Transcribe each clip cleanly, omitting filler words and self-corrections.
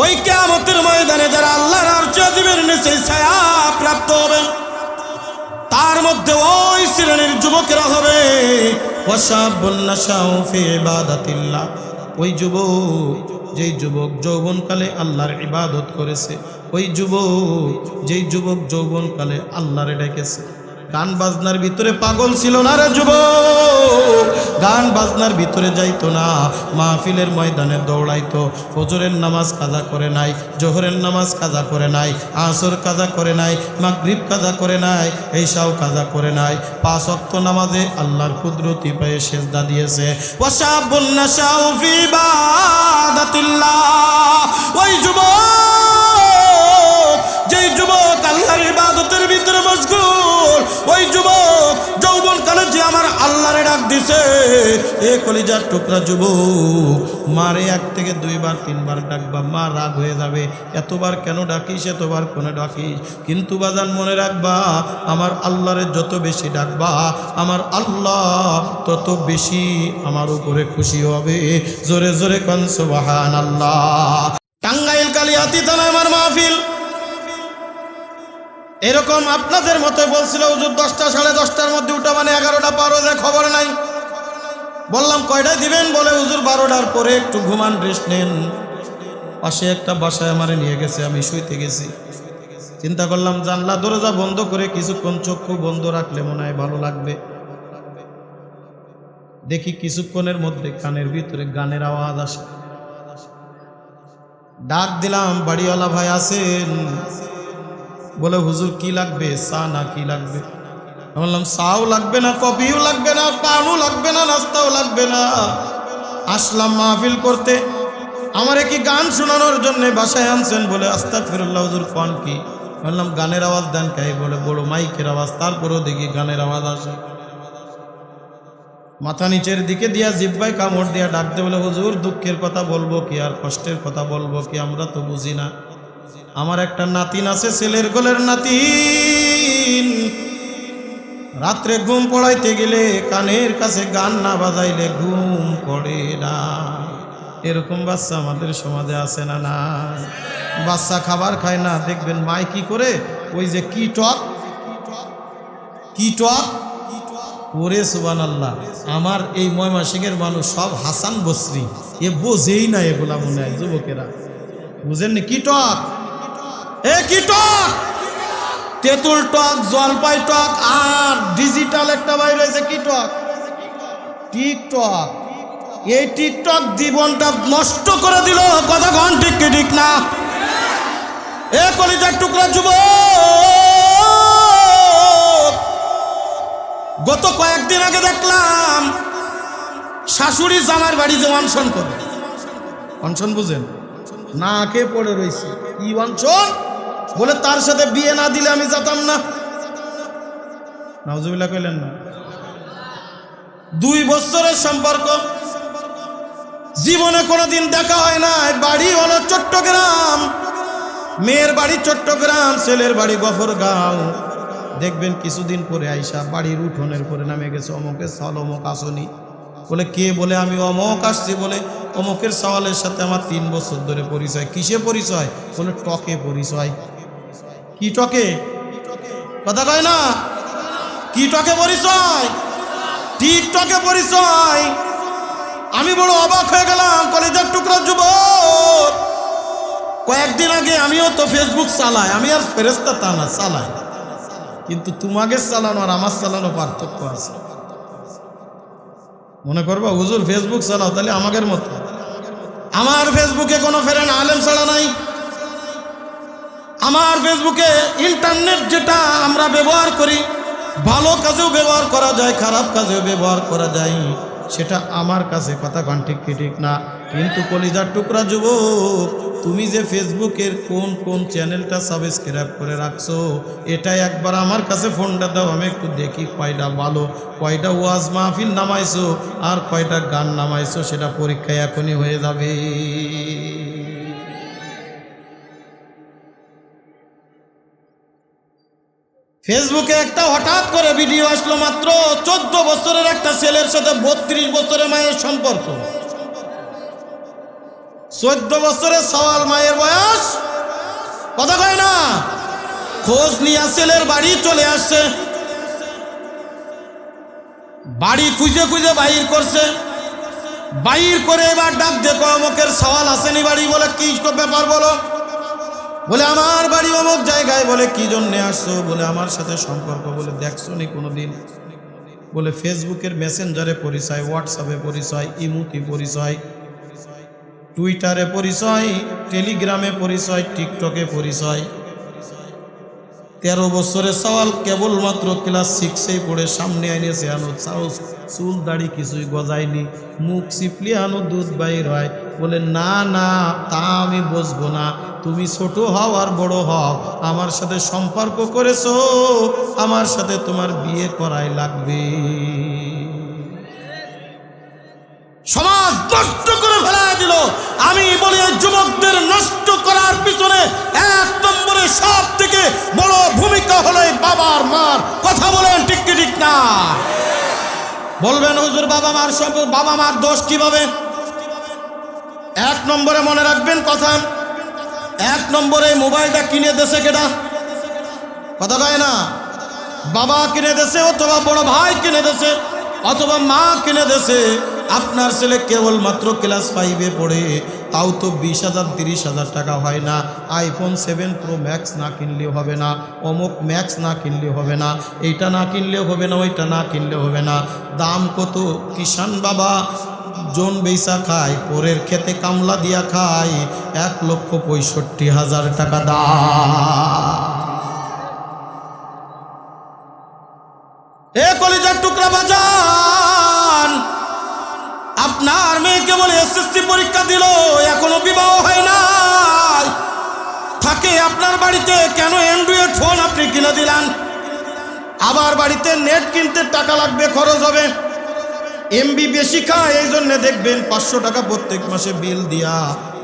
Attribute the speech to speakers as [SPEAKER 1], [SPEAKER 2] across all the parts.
[SPEAKER 1] ওই কিয়ামতের ময়দানে যারা আল্লাহর আরশ আজিমের নিচে ছায়া প্রাপ্ত হবে তার মধ্যে ওই শ্রেণীর যুবকেরা হবে ওয়াশাবুন নাশাউ ফি ইবাদাতিল্লাহ। ওই যুবক যেই যুবক যৌবনকালে আল্লাহর ইবাদত করেছে, ওই যুবক যেই যুবক যৌবনকালে আল্লাহরে ডেকেছে। গান বাজনার ভিতরে পাগল ছিল না রে যুবক, গান বাজনার ভিতরে যাইতো না, মাহফিলের ময়দানে দৌড়াইতো। ফজরের নামাজ কাজা করে নাই, জোহরের নামাজ কাজা করে নাই, আসর কাজা করে নাই, মাগরিব কাজা করে নাই, ঈশাও কাজা করে নাই। 5 ওয়াক্ত নামাজে আল্লাহর কুদরতি পায়ে সেজদা দিয়েছে। ওয়াশাবুন নাশাউ ফি ইবাদাতিল্লাহ। ওই যুবক যেই যুবক আল্লাহর ইবাদতের ভিতরে মশগুল, ওই যুবক যৌবনকালে যে আমার আল্লাহরে ডাক দিছে, এ কলিজার টুকরা যুবক, মারে 1 থেকে 2 বার 3 বার ডাকবা, মা রাগ হয়ে যাবে, এতবার কেন ডাকিস, এতবার কেন ডাকিস। কিন্তু বাজান মনে রাখবা, আমার আল্লাহরে যত বেশি ডাকবা, আমার আল্লাহ তত বেশি আমার উপরে খুশি হবে। জোরে জোরে কোন সুবহানাল্লাহ। টাঙ্গাইল কালিয়াতি থানায় আমার মাহফিল এরকম আপনাদের মতো বলছিল হুজুর 10টা সাড়ে 10টার মধ্যে উঠা মানে 11টা পার হয়ে যায়, খবর নাই। বললাম কয়টায় দিবেন, বলে হুজুর 12টার পরে একটু ঘুমান, রেস্ট নেন। পাশে একটা বাসায় আমারে নিয়ে গেছে, আমি শুইতে গেছি। চিন্তা করলাম জানলা দরজা বন্ধ করে কিছুক্ষণ চক্ষু বন্ধ রাখলে মনে হয় ভালো লাগবে। দেখি কিছুক্ষণের মধ্যে কানের ভিতরে গানের আওয়াজ আসে। ডাক দিলাম, বাড়িওয়ালা ভাই আছেন? বলে হুজুর কি লাগবে, চা না কি লাগবে? বললাম চাও লাগবে না, কফিও লাগবে না, পানও লাগবে না, নাস্তাও লাগবে না, আসলাম মাহফিল করতে, আমারে কি গান শোনানোর জন্য বাসায় আনছেন? বলে আস্তাগফিরুল্লাহ হুজুর কোন কি? বললাম গানের আওয়াজ দেন কে? বলে বড় মাইকের আওয়াজ। তারপরেও দেখি গানের আওয়াজ আসে। মাথা নিচের দিকে দিয়া জিহ্বায় কামড় দিয়া ডাকতে, বলে হুজুর দুঃখের কথা বলবো কি আর কষ্টের কথা বলবো কি, আমরা তো বুঝি না। আমার একটা নাতিন আছে, ছেলের কোলের নাতিন, রাত্রে ঘুম পড়াইতে গেলে কানের কাছে গান না বাজাইলে ঘুম পড়ে না। এরকম বাচ্চা আমাদের সমাজে আছে না? না, বাচ্চা খাবার খায় না, দেখবেন মাই কি করে, ওই যে কি টক ওরে সুবহানাল্লাহ। আমার এই ময়মনসিংহের মানুষ সব হাসান বসরি, এ বোঝেই না এগুলা, মনে হয় যুবকেরা বুঝেননি। কি টক, কি টক, তেঁতুল টক, জলপাই টক, আর ডিজিটাল একটা বাইরে হয়েছে কি টক, টিকটক। এই টিকটক জীবনটা নষ্ট করে দিল। কথা কন ঠিক কি ঠিক না? এ কলিজার টুকরা যুবক, গত কয়েকদিন আগে দেখলাম শাশুড়ি জামার বাড়ি যে অনশন করে, অনশন বুঝেন না, কে পড়ে রয়েছে, কি অনশন? বলে তার সাথে বিয়ে না দিলে আমি যেতাম না। নাউজুবিল্লাহ কইলেন না? 2 বছরের সম্পর্ক, জীবনে কোনোদিন দেখা হয় না। বাড়ি হলো চট্টগ্রাম, মেয়ের বাড়ি চট্টগ্রাম, ছেলের বাড়ি গফরগাঁও। দেখবেন কিছুদিন পরে আইসা বাড়ির উঠোনের পরে নামে গেছে অমুকের সাল, অমুক আসনি। বলে কে? বলে আমি অমুক আসছি। বলে অমুকের সওয়ালের সাথে আমার 3 বছর ধরে পরিচয়। কিসে পরিচয়? বলে টকে পরিচয়। কি টকে? কথা কয় না, কি টকে পরিচয়? টিকটকে পরিচয়। আমি বড় অবাক হয়ে গেলাম, কলেজের টুকরা যুবক। কয়েকদিন আগে আমিও তো ফেসবুক চালাই, আমি আর ফেরেশতা তা না, চালাই, কিন্তু তোমাকে চালানো আর আমার চালানো পার্থক্য আছে। মনে করবা হুজুর ফেসবুক চালাও, তাহলে আমাদের মতো। আমার ফেসবুকে কোনো ফেরেন আলেম ছাড়া নাই। আমার ফেসবুকে ইন্টারনেট যেটা আমরা ব্যবহার করি, ভালো কাজেও ব্যবহার করা যায়, খারাপ কাজেও ব্যবহার করা যায়, সেটা আমার কাছে কথা কন ঠিক কি ঠিক না? কিন্তু কলিজার টুকরা যুবক, তুমি যে ফেসবুকের কোন কোন চ্যানেলটা সাবস্ক্রাইব করে রাখছো, এটা একবার আমার কাছে ফোনটা দাও, আমি একটু দেখি কয়টা ভালো, কয়টা ওয়াজ মাহফিল নামাইছো আর কয়টা গান নামাইছো, সেটা পরীক্ষায় এখনই হয়ে যাবে। ফেসবুকে একটা হঠাৎ করে ভিডিও আসলো, মাত্র 14 বছরের একটা ছেলের সাথে 32 বছরের মায়ের সম্পর্ক। 14 বছরের সওয়াল মায়ের বয়স, কথা কয় না। খোঁজ নিয়ে ছেলের বাড়ি চলে আসছে, বাড়ি খুঁজে খুঁজে বাইর করছে, বাইর করে এবার ডাক দেখো অমুকের সওয়াল আসেনি বাড়ি। বলে কি ব্যাপার বলো? বলে আমার বাড়ি অমুক জায়গায়। বলে কি জন্যে আসছো? বলে আমার সাথে সম্পর্ক। বলে দেখছো নি কোনোদিন? বলে ফেসবুকের মেসেঞ্জারে পরিচয়, হোয়াটসঅ্যাপে পরিচয়, ইমুতে পরিচয়, টুইটারে পরিচয়, টেলিগ্রামে পরিচয়, টিকটকে পরিচয়। 13 বছরের সওয়াল কেবলমাত্র ক্লাস 6-এই পড়ে সামনে আইনেছে, আনো চুল দাড়ি কিছুই গজায়নি, মুখ চিপলি আনো দুধ বাইর হয়। বলে না না, তা আমি বুঝবো না, তুমি ছোট হও আর বড় হও, আমার সাথে সম্পর্ক করেছো, আমার সাথে তোমার বিয়ে করাই লাগবে। সমাজ নষ্ট করে ফেলা দিল। আমি বলি যুবকদের নষ্ট করার পিছনে 1 নম্বরে সব থেকে বড় ভূমিকা হলো বাবার মার। কথা বলেন ঠিক কি ঠিক না? বলবেন হুজুর বাবা মার দোষ কিভাবে? 1 নম্বরে মনে রাখবেন কথা, 1 নম্বরে মোবাইলটা কিনে দেশে কেডা? কথা কয় না? বাবা কিনে দেশে, অথবা বড় ভাই কিনে দেশে, অথবা মা কিনে দেশে। আপনার ছেলে কেবলমাত্র ক্লাস 5-এ পড়ে, তাও তো 20,000 30,000 টাকা হয় না। আইফোন 7 প্রো ম্যাক্স না কিনলেও হবে না, অমুক ম্যাক্স না কিনলেও হবে না, এইটা না কিনলেও হবে না, ওইটা না কিনলেও হবে না। দাম কত? কিষান বাবা জন বেচা খায়, পরের খেতে কামলা দিয়া খায়, 1,65,000 টাকা দাম। এ কলিজার টুকরা বাজান, আপনার মেয়েকে বলে এসএসসি পরীক্ষা দিল, এখনো বিবাহ হয় না, থাকে আপনার বাড়িতে, কেন অ্যান্ড্রয়েড ফোন আপনি কিনে দিলেন? আবার বাড়িতে নেট কিনতে টাকা লাগবে, খরচ হবে, এমবি বেশি খায়, এই জন্য দেখবেন 500 টাকা প্রত্যেক মাসে বিল দিয়া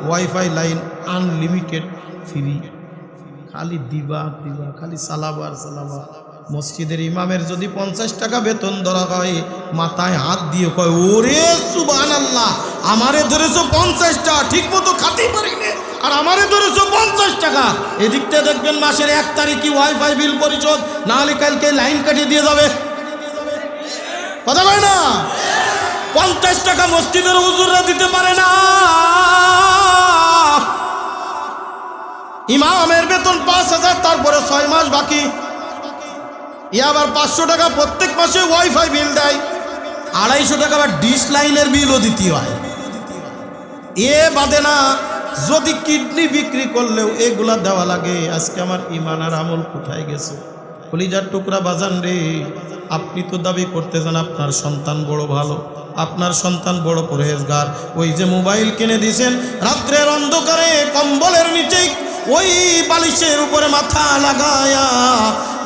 [SPEAKER 1] ওয়াইফাই লাইন আনলিমিটেড ফ্রি, খালি দিবা খালি চালাবার। মসজিদের ইমামের যদি 50 টাকা বেতন ধরা হয়, মাথায় হাত দিয়ে কয় ওরে সুবহানাল্লাহ, আমারে ধরেছো 50 টাকা, ঠিক মতো খাতেই পারি না, আর আমারে ধরেছো 50 টাকা। এদিকটা দেখবেন মাসের 1 তারিখে ওয়াইফাই বিল পরিশোধ না হলে কালকে লাইন কাটিয়ে দিয়ে যাবে। কথা বলে না? 50 টাকা মসজিদের হুজুররা দিতে পারে না, ইমামের বেতন 5,000, তারপরে 6 মাস বাকি, আবার 500 টাকা প্রত্যেক মাসে ওয়াইফাই বিল দেয়, 250 টাকা আবার ডিশ লাইনের বিলও দিতে হয়। এ বাদে না যদি কিডনি বিক্রি করলেও এগুলা দেওয়া লাগে। আজকে আমার ইমান আর আমল কোথায় গেছে? কলিজার টুকরা বাজান রে, আপনি তো দাবি করতেছেন আপনার সন্তান বড় ভালো, আপনার সন্তান বড় পরহেজগার, ওই যে মোবাইল কিনে দিয়েছেন, রাত্রের অন্ধকারে কম্বলের নিচে ওই বালিশের উপরে মাথা লাগায়া,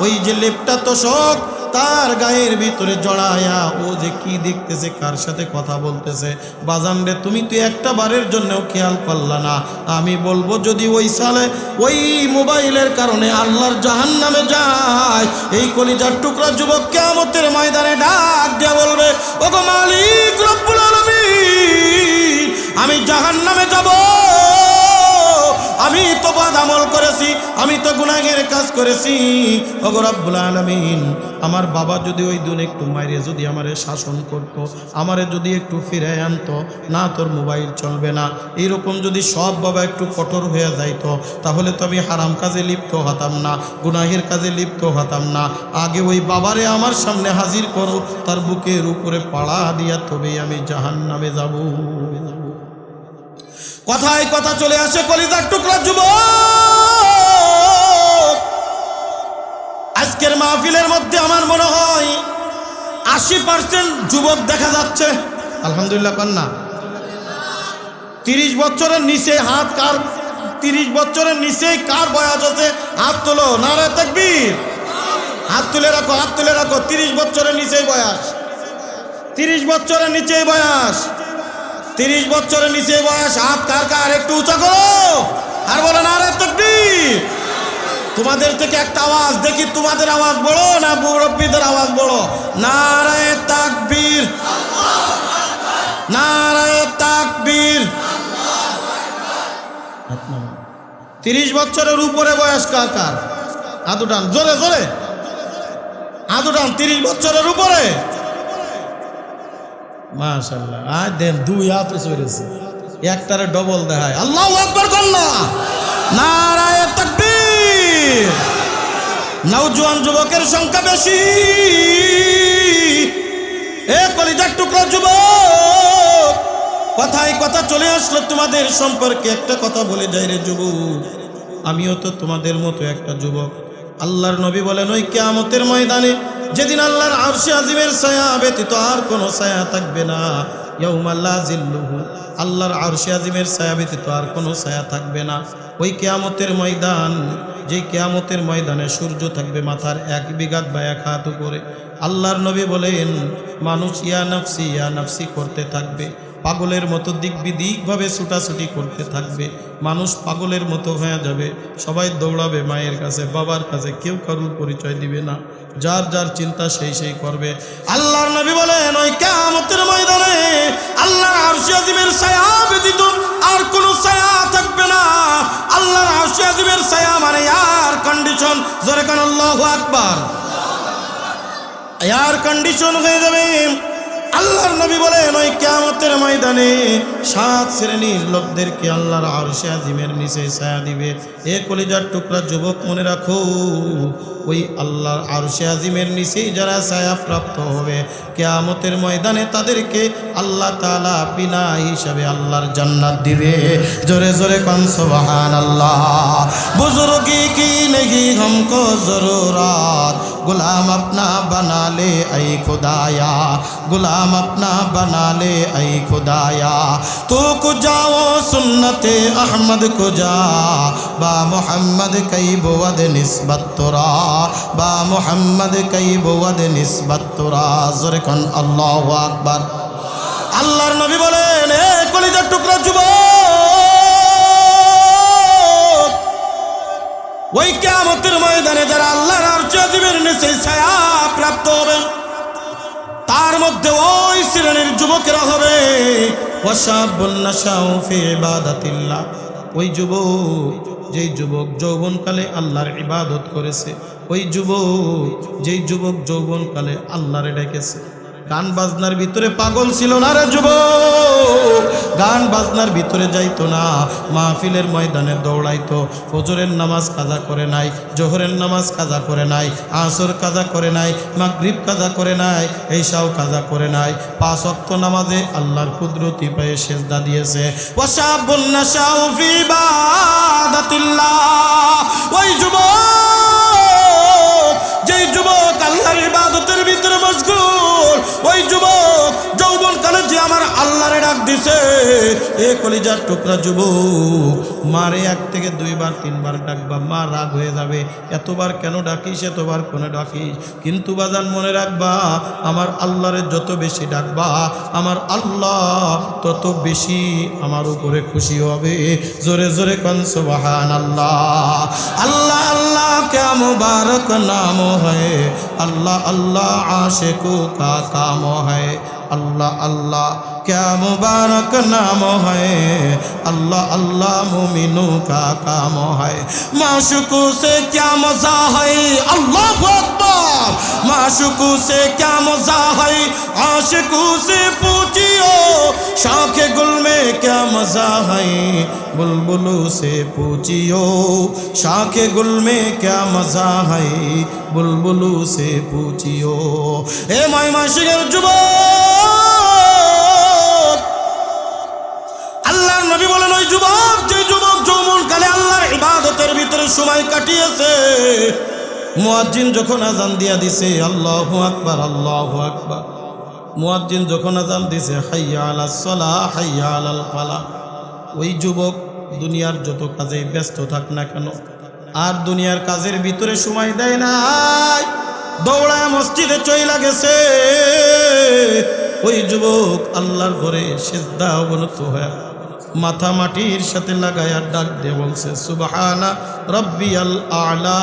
[SPEAKER 1] ওই যে লেপটা তোষক তার গায়ের ভিতরে জড়ায়া, ও যে কি দেখতেছে, কার সাথে কথা বলতেছে। বাজান রে, তুমি তো একটা বারের জন্যও খেয়াল করলা না। আমি বলবো যদি ওই সালে ওই মোবাইলের কারণে আল্লাহর জাহান্নামে যায়, এই কলিজার টুকরা যুবক কিয়ামতের ময়দানে ডাক দিয়ে বলবে, ওগো মালিক রব্বুল আলামিন, আমি জাহান্নামে যাব, আমি তো বদ আমল করেছি, আমি তো গুনাহের কাজ করেছি। ওগো রব্বুল আলামিন, আমার বাবা যদি ওই দিন একটু মাইরে যদি আমারে শাসন করতো, আমারে যদি একটু ফিরে আনতো, না তোর মোবাইল চলবে না, এইরকম যদি সব বাবা একটু কঠোর হয়ে যাইতো, তাহলে তো আমি হারাম কাজে লিপ্ত হতাম না, গুনাহের কাজে লিপ্ত হতাম না। আগে ওই বাবারে আমার সামনে হাজির করো, তার বুকের উপরে পাড়া দিয়া, তবেই আমি জাহান্নামে যাব। কথায় কথা চলে আসে কলিজার টুকরা যুবক, আজকের মাহফিলের মধ্যে আমার মনে হয় 80% যুবক দেখা যাচ্ছে। আলহামদুলিল্লাহ কন্যা 30 বছরের নিচে হাত কার, 30 বছরের নিচে কার বয়স আছে? হাত তোলো, নারে তাকবীর, হাত তুলে রাখো, হাত তুলে রাখো। 30 বছরের নিচেই বয়স, 30 বছরের নিচেই বয়স, 30 বছরের নিচে বয়স, হাত কার কার একটু উঁচা করো আর বলো নারে তাকবীর। তোমাদের থেকে একটা আওয়াজ দেখি, তোমাদের আওয়াজ বড় না মুরব্বীদের আওয়াজ বড়? নারে তাকবীর, নারে তাকবীর, 30 বছরের উপরে বয়স কার কার? হাত উঠান, জোরে জোরে হাত উঠান। 30 বছরের উপরে, মাশাআল্লাহ। আয় দেন, 2 হাত চড়েছে, একটারে ডবল দেখায়। আল্লাহু আকবার কন্যা, নারায়ে তাকবীর। নওজোয়ান যুবকের সংখ্যা বেশি। এ কলিজার টুকরা যুবক, কথায় কথা চলে আসলো তোমাদের সম্পর্কে। একটা কথা বলে যাই রে যুবক, আমিও তো তোমাদের মতো একটা যুবক। আল্লাহর নবী বলেন, ওই কিয়ামতের ময়দানে যেদিন আল্লাহর আরশে আজিমের ছায়া ব্যতীত আর কোনো ছায়া থাকবে না, ইয়াউমা লা জিল্লুহু, আল্লাহর আরশে আজিমের ছায়া ব্যতীত আর কোনো ছায়া থাকবে না। ওই কিয়ামতের ময়দান, যে কিয়ামতের ময়দানে সূর্য থাকবে মাথার 1 বিঘাত বা 1 হাত উপরে। আল্লাহর নবী বলেন, মানুষ ইয়া নাফসি করতে থাকবে, পাগলের মতো দিক বিদিকভাবে ছুটাছুটি করতে থাকবে। মানুষ পাগলের মতো হয়ে যাবে, সবাই দৌড়াবে মায়ের কাছে, বাবার কাছে, কেউ কারুর পরিচয় দিবে না, যার যার চিন্তা সেই করবে। আল্লাহর নবী বলেন, ওই কিয়ামতের ময়দানে আল্লাহর আরশে আজিমের ছায়া ব্যতীত আর কোনো ছায়া থাকবে না। আল্লাহর আরশে আজিমের ছায়া মানে এয়ার কন্ডিশন। জোরে কান আল্লাহু আকবার। এয়ার কন্ডিশন হয়ে যাবে। আল্লাহর নবী বলেন, ওই কিয়ামতের ময়দানে 7 শ্রেণীর লোকদেরকে আল্লাহর আরশে আজিমের নিচে ছায়া দিবে। এ কলিজার টুকরা যুবক, মনে রাখো, ওই আল্লাহর আরশে আজিমের নিচেই যারা ছায়া প্রাপ্ত হবে কিয়ামতের ময়দানে, তাদেরকে আল্লাহ তাআলা বিনা হিসাবে আল্লাহর জান্নাত দিবে। জোরে জোরে কান সুবহানাল্লাহ। বুজুর্গি কি নেহি हमको जरूरत, गुलाम अपना बना ले ऐ खुदाया, गुलाम अपना बना ले ऐ खुदाया, तू को जाओ सुन्नते अहमद को जा, बा मोहम्मद कई बुवद निस्बत तुरा, बा मोहम्मद कई बुवद निस्बत तुरा। जोरे कन अल्लाहु আকবার। আল্লাহর নবী বলেন, এ কলিজার টুকরা যুবক, ওই কিয়ামতের ময়দানে যারা আল্লাহর আরশে আজিমের নিচে ছায়া প্রাপ্ত হবে, তার মধ্যে ওই শ্রেণীর যুবকেরা হবে ওয়াশাবুন নাশাউ ফি ইবাদাতিল্লাহ। ওই যুবক, যেই যুবক যৌবনকালে আল্লাহর ইবাদত করেছে, ওই যুবক, যেই যুবক যৌবনকালে আল্লাহরে ডেকেছে। গান বাজনার ভিতরে পাগল ছিল না রে যুবক, গান বাজনার ভিতরে যাইতো না, মাহফিলের ময়দানে দৌড়াইতো। ফজরের নামাজ কাজা করে নাই, জোহরের নামাজ কাজা করে নাই, আসর কাজা করে নাই, মাগরিব কাজা করে নাই, ঈশাও কাজা করে নাই। 5 ওয়াক্ত নামাজে আল্লাহর কুদরতি পায়ে সিজদা দিয়েছে। ওয়াশাবুন নাশাউ ফি ইবাদাতিল্লাহ। ওই যুবক, যেই যুবক আল্লাহর ইবাদতের ভিতরে মশগুল, ওই যুবক যৌবনকালে যে আমার আল্লাহরে ডাক দিছে। এ কলিজার টুকরা যুবক, মারে 1 থেকে 2 বার 3 বার ডাকবা, মা রাগ হয়ে যাবে, এতবার কেন ডাকিস, এতবার কেন ডাকিস। কিন্তু বাজান মনে রাখবা, আমার আল্লাহরে যত বেশি ডাকবা, আমার আল্লাহ তত বেশি আমার উপরে খুশি হবে। জোরে জোরে কান সুবহানাল্লাহ। আল্লাহ আল্লাহ क्या मुबारक नाम है, अल्लाह अल्लाह आशिकों का काम है, अल्लाह अल्लाह क्या मुबारक नाम है, अल्लाह अल्लाह मोमिनों का काम है। माशूकों से क्या मजा है, अल्लाह अकबर, माशूकों से क्या मजा है, आशिकों से पूछियो, शाखे गुल में क्या मजा है, बुलबुलों से पूछियो, शाखे गुल में क्या मजा है, बुलबुलों से पूछियो। ए माय माशिकेर যুবক, আল্লাহর নবী বলেন, ওই যুবক, যে যুবক যৌবনকালে আল্লাহর ইবাদতের ভিতরে সময় কাটিয়েছে, মুয়াজ্জিন যখন আযান দিয়া দিছে, আল্লাহু আকবার আল্লাহু আকবার, মুয়াজ্জিন যখন আযান দিছে, হাইয়া আলাস সালাহ হাইয়া আলাল ফালাহ, ওই যুবক দুনিয়ার যত কাজে ব্যস্ত থাক না কেন, আর দুনিয়ার কাজের ভিতরে সময় দেয় নাই, দৌড়ায় মসজিদে চইলা গেছে। ওই যুবক আল্লাহর ঘরে সিজদা অবনত হয়ে মাথা মাটির সাথে লাগায়া ডাক দিয়ে বলছে সুবহানা রাব্বিয়াল আ'লা,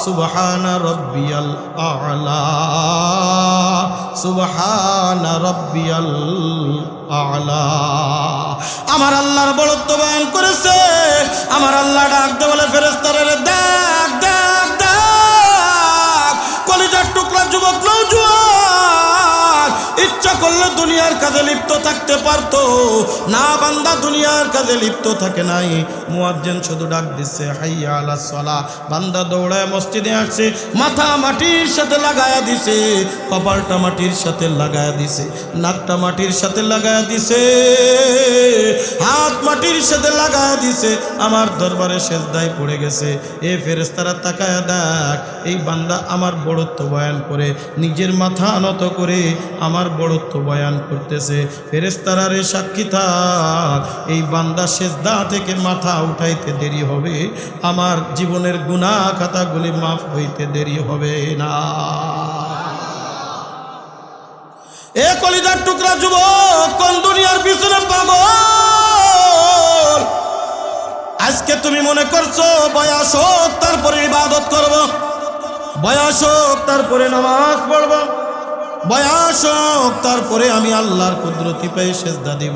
[SPEAKER 1] সুবহানা রাব্বিয়াল আ'লা, সুবহানা রাব্বিয়াল আ'লা। আমার আল্লাহর বড়ত্ব বয়ান করেছে। আমার আল্লাহ ডাক দিয়ে বলে ফেরেশতারা দেখ দেখ দেখ, কলিজার টুকরা যুবক নওজোয়ান ইচ্ছা করলে দুনিয়ার কাজে লিপ্ত থাকতে পারতো না, বান্দা দুনিয়ার কাজে লিপ্ত থাকে নাই। মুয়াজ্জিন শুধু ডাক দিচ্ছে হাইয়া আলাস সালাহ, বান্দা দৌড়ায় মসজিদে আসছে, মাথা মাটির সাথে লাগায়া দিছে, কপালটা মাটির সাথে লাগায়া দিছে, নাকটা মাটির সাথে লাগায়া দিছে, হাত মাটির সাথে লাগায়া দিছে, আমার দরবারে সেজদায় পড়ে গেছে। এ ফেরেশতারা তাকায়া দেখ, এই বান্দা আমার বড়ত্ব বয়ান করে, নিজের মাথা নত করে আমার বড়ত্ব বয়ান করতেছে। ফেরেশতারা রে সাক্ষী থাক, এই বান্দা সেজদা থেকে মাথা উঠাইতে দেরি হবে, আমার জীবনের গুনাহ খাতাগুলি মাফ হইতে দেরি হবে না। এ কলিজার টুকরা যুবক, কোন দুনিয়ার পিছনে পাগল? আজকে তুমি মনে করছো বয়স হোক তারপরে ইবাদত করব, বয়স হোক তারপরে নামাজ পড়ব, বয়স হোক তারপরে আমি আল্লাহর কুদরতি পেয়ে সেজদা দিব।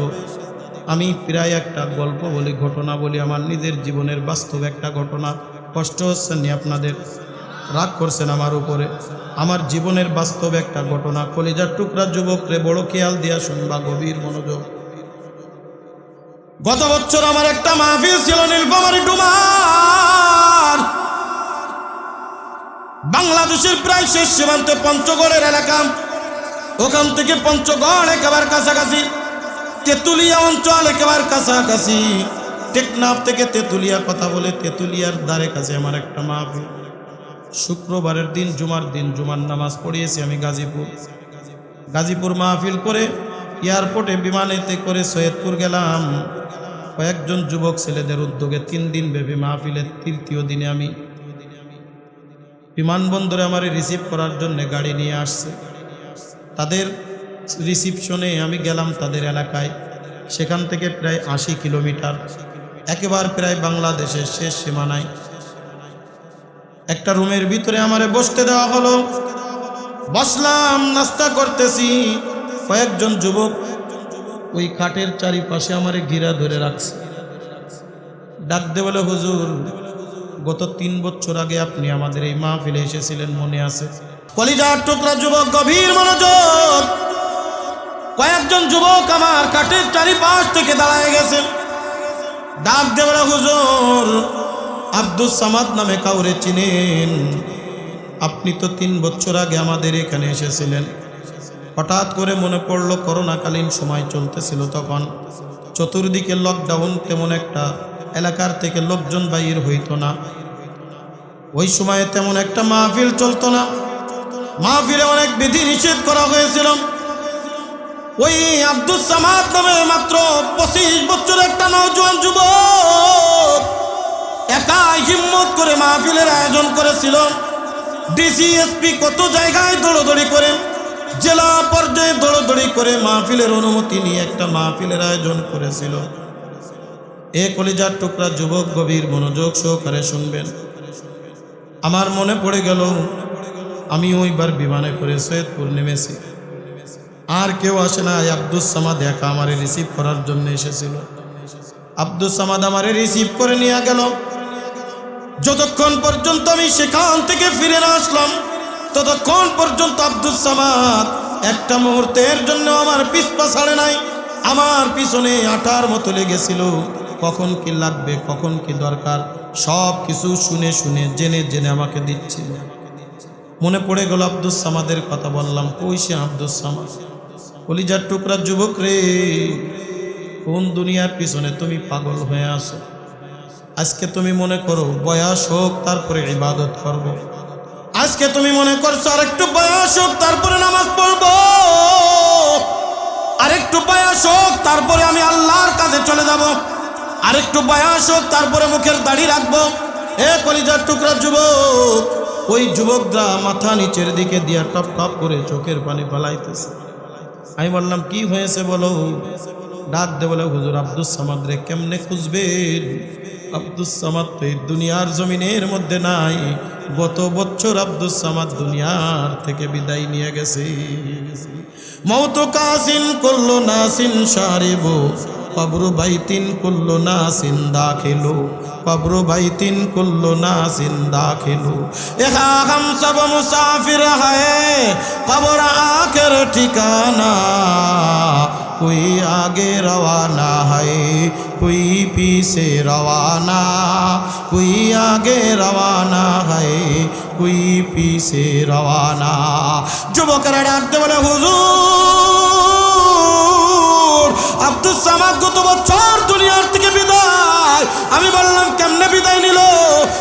[SPEAKER 1] আমি প্রায় একটা গল্প বলি, ঘটনা বলি, আমার নিজের জীবনের বাস্তব একটা ঘটনা। কষ্ট হচ্ছে নি আপনাদের? রাগ করছেন আমার উপরে? আমার জীবনের বাস্তব একটা ঘটনা। কলিজার টুকরা যুবকরে বড় খেয়াল দিয়া শুনবা, গভীর মনোযোগ। গত বছর আমার একটা মাহফিল ছিল নীলফামারী ডুমার, বাংলাদেশের প্রায় শেষ সীমান্তে পঞ্চগড়ের এলাকা। ওখান থেকে পঞ্চগড় একেবারে কাছাকাছি, তেতুলিয়া অঞ্চল একেবারে কাছাকাছি, টেকনাফ থেকে তেতুলিয়া কথা বলে তেতুলিয়ার দ্বারে কাছে আমার একটা মাহফিল। শুক্রবারের দিন, জুমার দিন, জুমার নামাজ পড়িয়েছি আমি গাজীপুর মাহফিল করে এয়ারপোর্টে বিমানেতে করে সৈয়দপুর গেলাম। কয়েকজন যুবক ছেলেদের উদ্যোগে 3 দিন ব্যাপী মাহফিলের তৃতীয় দিনে আমি বিমানবন্দরে আমার রিসিভ করার জন্য গাড়ি নিয়ে আসছে। তাদের রিসিপশনে আমি গেলাম তাদের এলাকায়, সেখান থেকে প্রায় 80 কিলোমিটার, একেবারে প্রায় বাংলাদেশের শেষ সীমানায়। একটা রুমের ভিতরে আমারে বসতে দেওয়া হলো, বসলাম, নাস্তা করতেছি। কয়েকজন যুবক ওই খাটের চারিপাশে আমারে ঘিরা ধরে রাখছে। ডাক দে বলে, হুজুর গত 3 বছর আগে আপনি আমাদের এই মাহফিলে এসেছিলেন, মনে আছে? কলিজার টুকরা যুবক, গভীর মনোযোগ। কয়েকজন যুবক আমার কাঠের চারিপাশ থেকে দাঁড়ায় গেছে। ডাক দে বলে, হুজুর আব্দুস সামাদ নামে কাউরে চিনেন? আপনি তো 3 বছর আগে আমাদের এখানে এসেছিলেন। হঠাৎ করে মনে পড়লো করোনাকালীন সময় চলতেছিল, তখন চতুর্দিকে লকডাউন, তেমন একটা এলাকার থেকে লোকজন বাইর হইতো না। ওই সময়ে তেমন একটা মাহফিল চলতো না, মাহফিলে অনেক বিধি নিষেধ করা হয়েছিল। ওই আব্দুস সামাদ নামে মাত্র 25 বছর একটা নওজোয়ান যুবক একাই হিম্মত করে মাহফিলের আয়োজন করেছিল। ডিসি এসপি কত জায়গায় দৌড়দৌড়ি করে, জেলা পর্যায়ে দৌড়দৌড়ি করে মাহফিলের অনুমতি নিয়ে একটা মাহফিলের আয়োজন করেছিল। এ কলিজার টুকরা যুবক, গভীর মনোযোগ সহকারে শুনবেন। আমার মনে পড়ে গেল, আমি ওইবার বিমানে করে সৈয়দপুর নেমেছি, আর কেউ আসে না, আব্দুস সামাদ একা আমারে রিসিভ করার জন্য এসেছিল। আব্দুস সামাদ আমারে রিসিভ করে নিয়ে গেল। যতক্ষণ পর্যন্ত আমি সেখান থেকে ফিরে না আসলাম, ততক্ষণ পর্যন্ত আব্দুস সামাদ একটা মুহূর্তের জন্য আমার পিছপা ছাড়ে নাই। আমার পিছনে আটার মতো লেগেছিল, কখন কি লাগবে, কখন কি দরকার, সব কিছু শুনে শুনে জেনে জেনে আমাকে দিচ্ছিল। মনে পড়ে গেল আব্দুস সামাদের কথা, বললাম কই সে আব্দুস সামাদ? কলিজার টুকরা যুবক রে, কোন দুনিয়ার পিছনে তুমি পাগল হয়ে আসো? আজকে তুমি মনে করো বয়স হোক তারপরে ইবাদত করব, আজকে তুমি মনে করছো আরেকটু বয়স হোক তারপরে নামাজ পড়বো, আরেকটু বয়স হোক তারপরে আমি আল্লাহর কাছে চলে যাব, আরেকটু বয়স হোক তারপরে মুখের দাড়ি রাখবো। এ কলিজার টুকরা যুবক, ওই যুবকরা মাথা নিচের দিকে দিয়া টপ টপ করে চোখের পানি ফেলাইতেছে। আমি বললাম কি হয়েছে বলো? ডাক দে বলে হুজুর আব্দুস সামাদ রে কেমনে খুঁজবেন? আব্দুস সামাদ তো এই দুনিয়ার জমিনের মধ্যে নাই। গত বছর আব্দুস সামাদ দুনিয়ার থেকে বিদায় নিয়ে গেছে। মৌত কাসিন কুল্লু নাসিন শারিবু কবরু বাইতিন কুল্লু নাসিন দাখিলু কবরু বাইতিন কুল্লু নাসিন দাখিলু। এহা हम सब मुसाफिर है कब्र आखिर ठिकाना कोई आगे रवाना है कोई पीछे रवाना कोई आगे रवाना है कोई पीछे रवाना। যুবকেরা ডাকতে বলে হুজুর আব্দুস সামাদ গত বছর দুনিয়ার থেকে বিদায়। আমি বললাম কেমনে বিদায় নিল?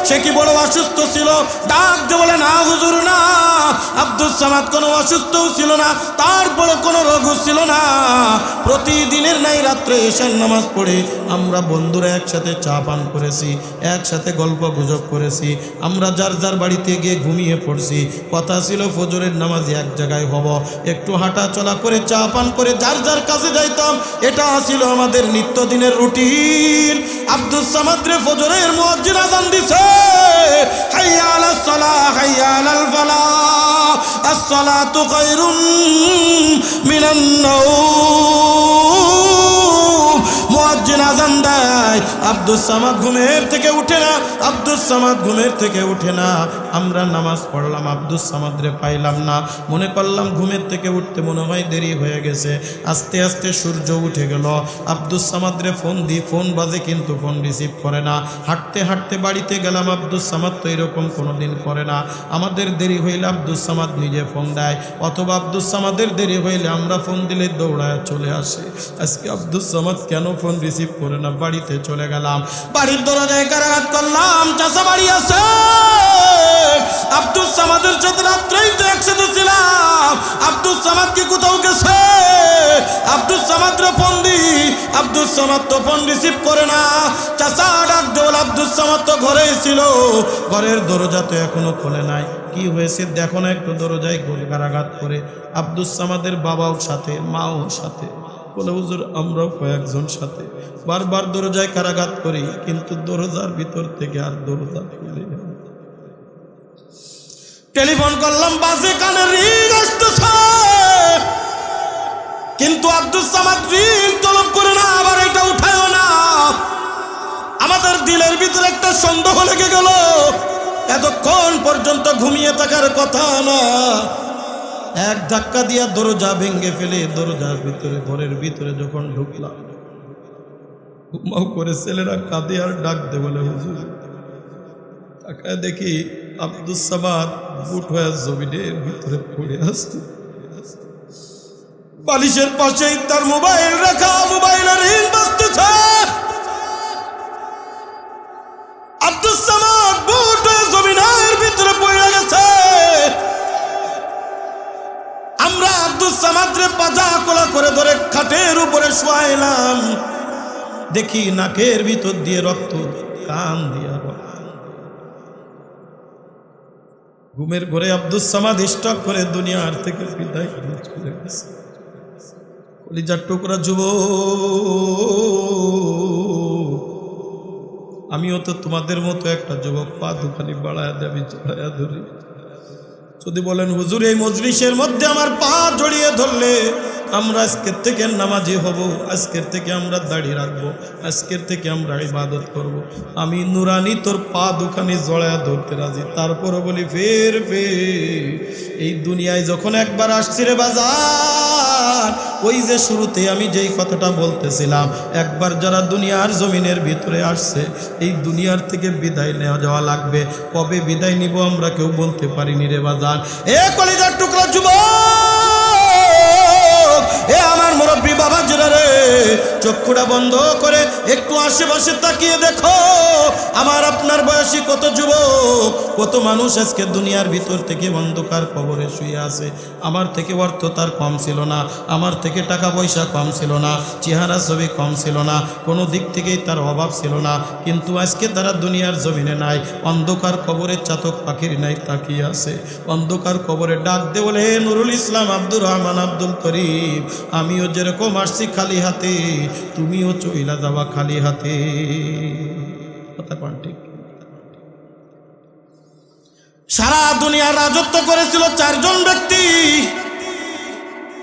[SPEAKER 1] সে কি বড় অসুস্থ ছিল? ডাকতে বলে না হুজুর না, আব্দুস সামাদ কোনো অসুস্থও ছিল না, তারপরে কোনো রোগও ছিল না। প্রতিদিনের নাই রাত্রে এশার নামাজ পড়ে আমরা বন্ধুরা একসাথে চা পান করেছি, একসাথে গল্প গুজব করেছি, আমরা যার যার বাড়িতে গিয়ে ঘুমিয়ে পড়ছি। কথা ছিল ফজরের নামাজে এক জায়গায় হব, একটু হাঁটা চলা করে চা পান করে যার যার কাছে যাইতাম। এটা ছিল আমাদের নিত্যদিনের রুটিন। আব্দুস সামাদ রে ফজরের মুয়াজ্জিন আযান দিছে, হাইয়া আলাস সালাহ হাইয়া আলাল ফালাহ আস-সালাতু খায়রুম মিনান নাওম। মুয়াজ্জিন আযান দেয়, আব্দুস সামাদ ঘুমের থেকে উঠে না, আব্দুস সামাদ ঘুমের থেকে উঠে না। আমরা নামাজ পড়লাম, আব্দুস সামাদ রে পাইলাম না। মনে করলাম ঘুমের থেকে উঠতে মনে হয় দেরি হয়ে গেছে। আস্তে আস্তে সূর্য উঠে গেল। আব্দুস সামাদ রে ফোন দিই, ফোন বাজে কিন্তু ফোন রিসিভ করে না। হাঁটতে হাঁটতে বাড়িতে গেলাম, আব্দুস সামাদ তো এরকম কোনোদিন করে না। আমাদের দেরি হইলে আব্দুস সামাদ নিজে ফোন দেয়, অথবা আব্দুস সামাদের দেরি হইলে আমরা ফোন দিলে দৌড়ায় চলে আসে। আজকে আব্দুস সামাদ কেন ফোন রিসিভ করে না? বাড়িতে চলে গেলাম, বাড়ির দরজায় কারাঘাত করলাম, চাচা বাড়ি আছে? আব্দুস সামাদের সাথে রাত্রেই তো একসাথে ছিলাম, আব্দুস সামাদ কি কোথাও গেছে? আব্দুস সামাদ রে ফোন দি, আব্দুস সামাদ তো ফোন রিসিভ করে না। চাচা ডাক দেওয়াল, আব্দুস সামাদ তো ঘরেই ছিল, ঘরের দরজা তো এখনো খোলে নাই। কি হয়েছে দেখো না একটু? দরজায় কারাঘাত করে আব্দুস সামাদের বাবাও সাথে, মাও সাথে। বলে হুজুর আমরাও কয়েকজন সাথে বারবার দরজায় কারাঘাত করি, কিন্তু দরজার ভিতর থেকে আর দরজা খুলে না। টেলিফোন করলাম, বাসে কানে রিং আসতেছে, কিন্তু আব্দুস সামাদ রিং তলব করে না, আবার এটা উঠায়ও না। আমাদের দিলের ভিতরে একটা সন্দেহ লেগে গেল, এতক্ষণ পর্যন্ত ঘুমিয়ে থাকার কথা না। এক ধাক্কা দিয়া দরজা ভেঙে ফেলে দরজার ভিতরে, ঘরের ভিতরে যখন ঢুকলাম, ঘুমাও করে ছেলেরা কাঁদে আর ডাক দে বলে হুজুর। তাকায় দেখি আব্দুস সামাদ বুট হয়ে জমিনের ভিতরে পড়ে আসছে। বালিশের পাশেই তার মোবাইল রাখা, মোবাইলের রিং বাজতেছে। আব্দুস সামাদ বুট হয়ে জমিনের ভিতরে পড়ে গেছে। আমরা আব্দুস সামাদ রে পাজা কোলা করে ধরে খাটের উপরে শোয়াইলাম, দেখি নাকের ভিতর দিয়ে রক্ত, কান দিয়া রক্ত। ঘুমের ঘরে আব্দুস সামাদ স্টক করে দুনিয়ার থেকে বিদায় করে চলে গেছে। কলিজার টুকরা যুবক, আমিও তো তোমাদের মতো একটা যুবক, পা দুখানি বাড়ায় দেবি চড়াইয়া ধরি। যদি বলেন হুজুর এই মজলিসের মধ্যে আমার পা জড়িয়ে ধরলে আমরা আজকের থেকে নামাজি হব, আজকের থেকে আমরা দাড়ি রাখবো, আজকের থেকে আমরা ইবাদত করব, আমি নুরানি তোর পা দুখানি জড়াইয়া ধরতে রাজি। তারপরও বলি ফের এই দুনিয়ায় যখন একবার আসছি রে বাজার, ওই যে শুরুতে আমি যেই কথাটা বলতেছিলাম, একবার যারা দুনিয়ার জমিনের ভিতরে আসছে, এই দুনিয়ার থেকে বিদায় নেওয়া যাওয়া লাগবে। কবে বিদায় নিব আমরা কেউ বলতে পারিনি রে বাজার। এ কলিজার টুকরা যুবক, এ আমার মুরব্বী বাবা যারা রে, চক্ষুটা বন্ধ করে একটু আশেপাশে তাকিয়ে দেখো। আমার আপনার বয়সী কত যুবক, কত মানুষ আজকে দুনিয়ার ভিতর থেকে অন্ধকার কবরে শুয়ে আছে। আমার থেকে অর্থ তার কম ছিল না, আমার থেকে টাকা পয়সা কম ছিল না, চেহারা ছবি কম ছিল না, কোনো দিক থেকেই তার অভাব ছিল না, কিন্তু আজকে তারা দুনিয়ার জমিনে নাই, অন্ধকার কবরের চাতক পাখির নাই তাকিয়ে আছে। অন্ধকার কবরে ডাক দে বলে নুরুল ইসলাম, আব্দুর রহমান, আব্দুল করিম, আমিও যেরকম আসছি খালি হাতে, তুমিও চইলা যাওয়া খালি হাতে। কথা কোন ঠিক? সারা দুনিয়ার রাজত্ব করেছিল 4 জন ব্যক্তি,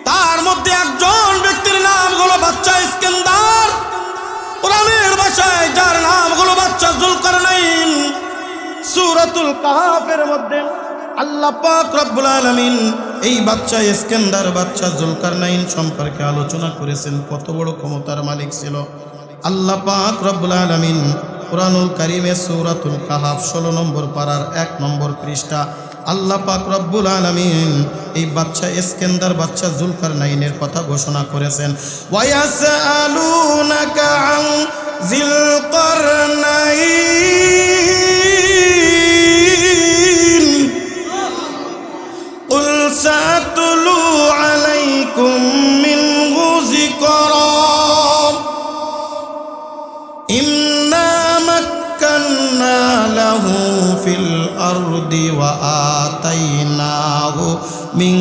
[SPEAKER 1] তার মধ্যে একজন ব্যক্তির নাম হলো বাচ্চা ইস্কেন্দার, কোরআনের ভাষায় যার নাম হলো বাচ্চা যুলকারনাইন। সূরাতুল কাহফের মধ্যে আল্লাহ পাক রব্বুল আলামিন এই বাচ্চা ইস্কেন্দার, বাচ্চা যুলকারনাইন সম্পর্কে আলোচনা করেছেন। কত বড় ক্ষমতার মালিক ছিল আল্লাহ পাক রব্বুল আলামিন। কুরআনুল কারীমে সূরাতুল কাহফ 16 নম্বর পারার 1 নম্বর পৃষ্ঠা আল্লাহ পাক রব্বুল আলামিন এই বাচ্চা ইস্কেন্দার, বাচ্চা যুলকারনাইনের কথা ঘোষণা করেছেন। ওয়ায়াসআলুনাকা আন যিলকারনাইন কুল সাতুলু আলাইকুম মিনহু যিকরা ইন্না মাক্কান্না লাহু ফিল আরদি ওয়া আতাইনাহু মিন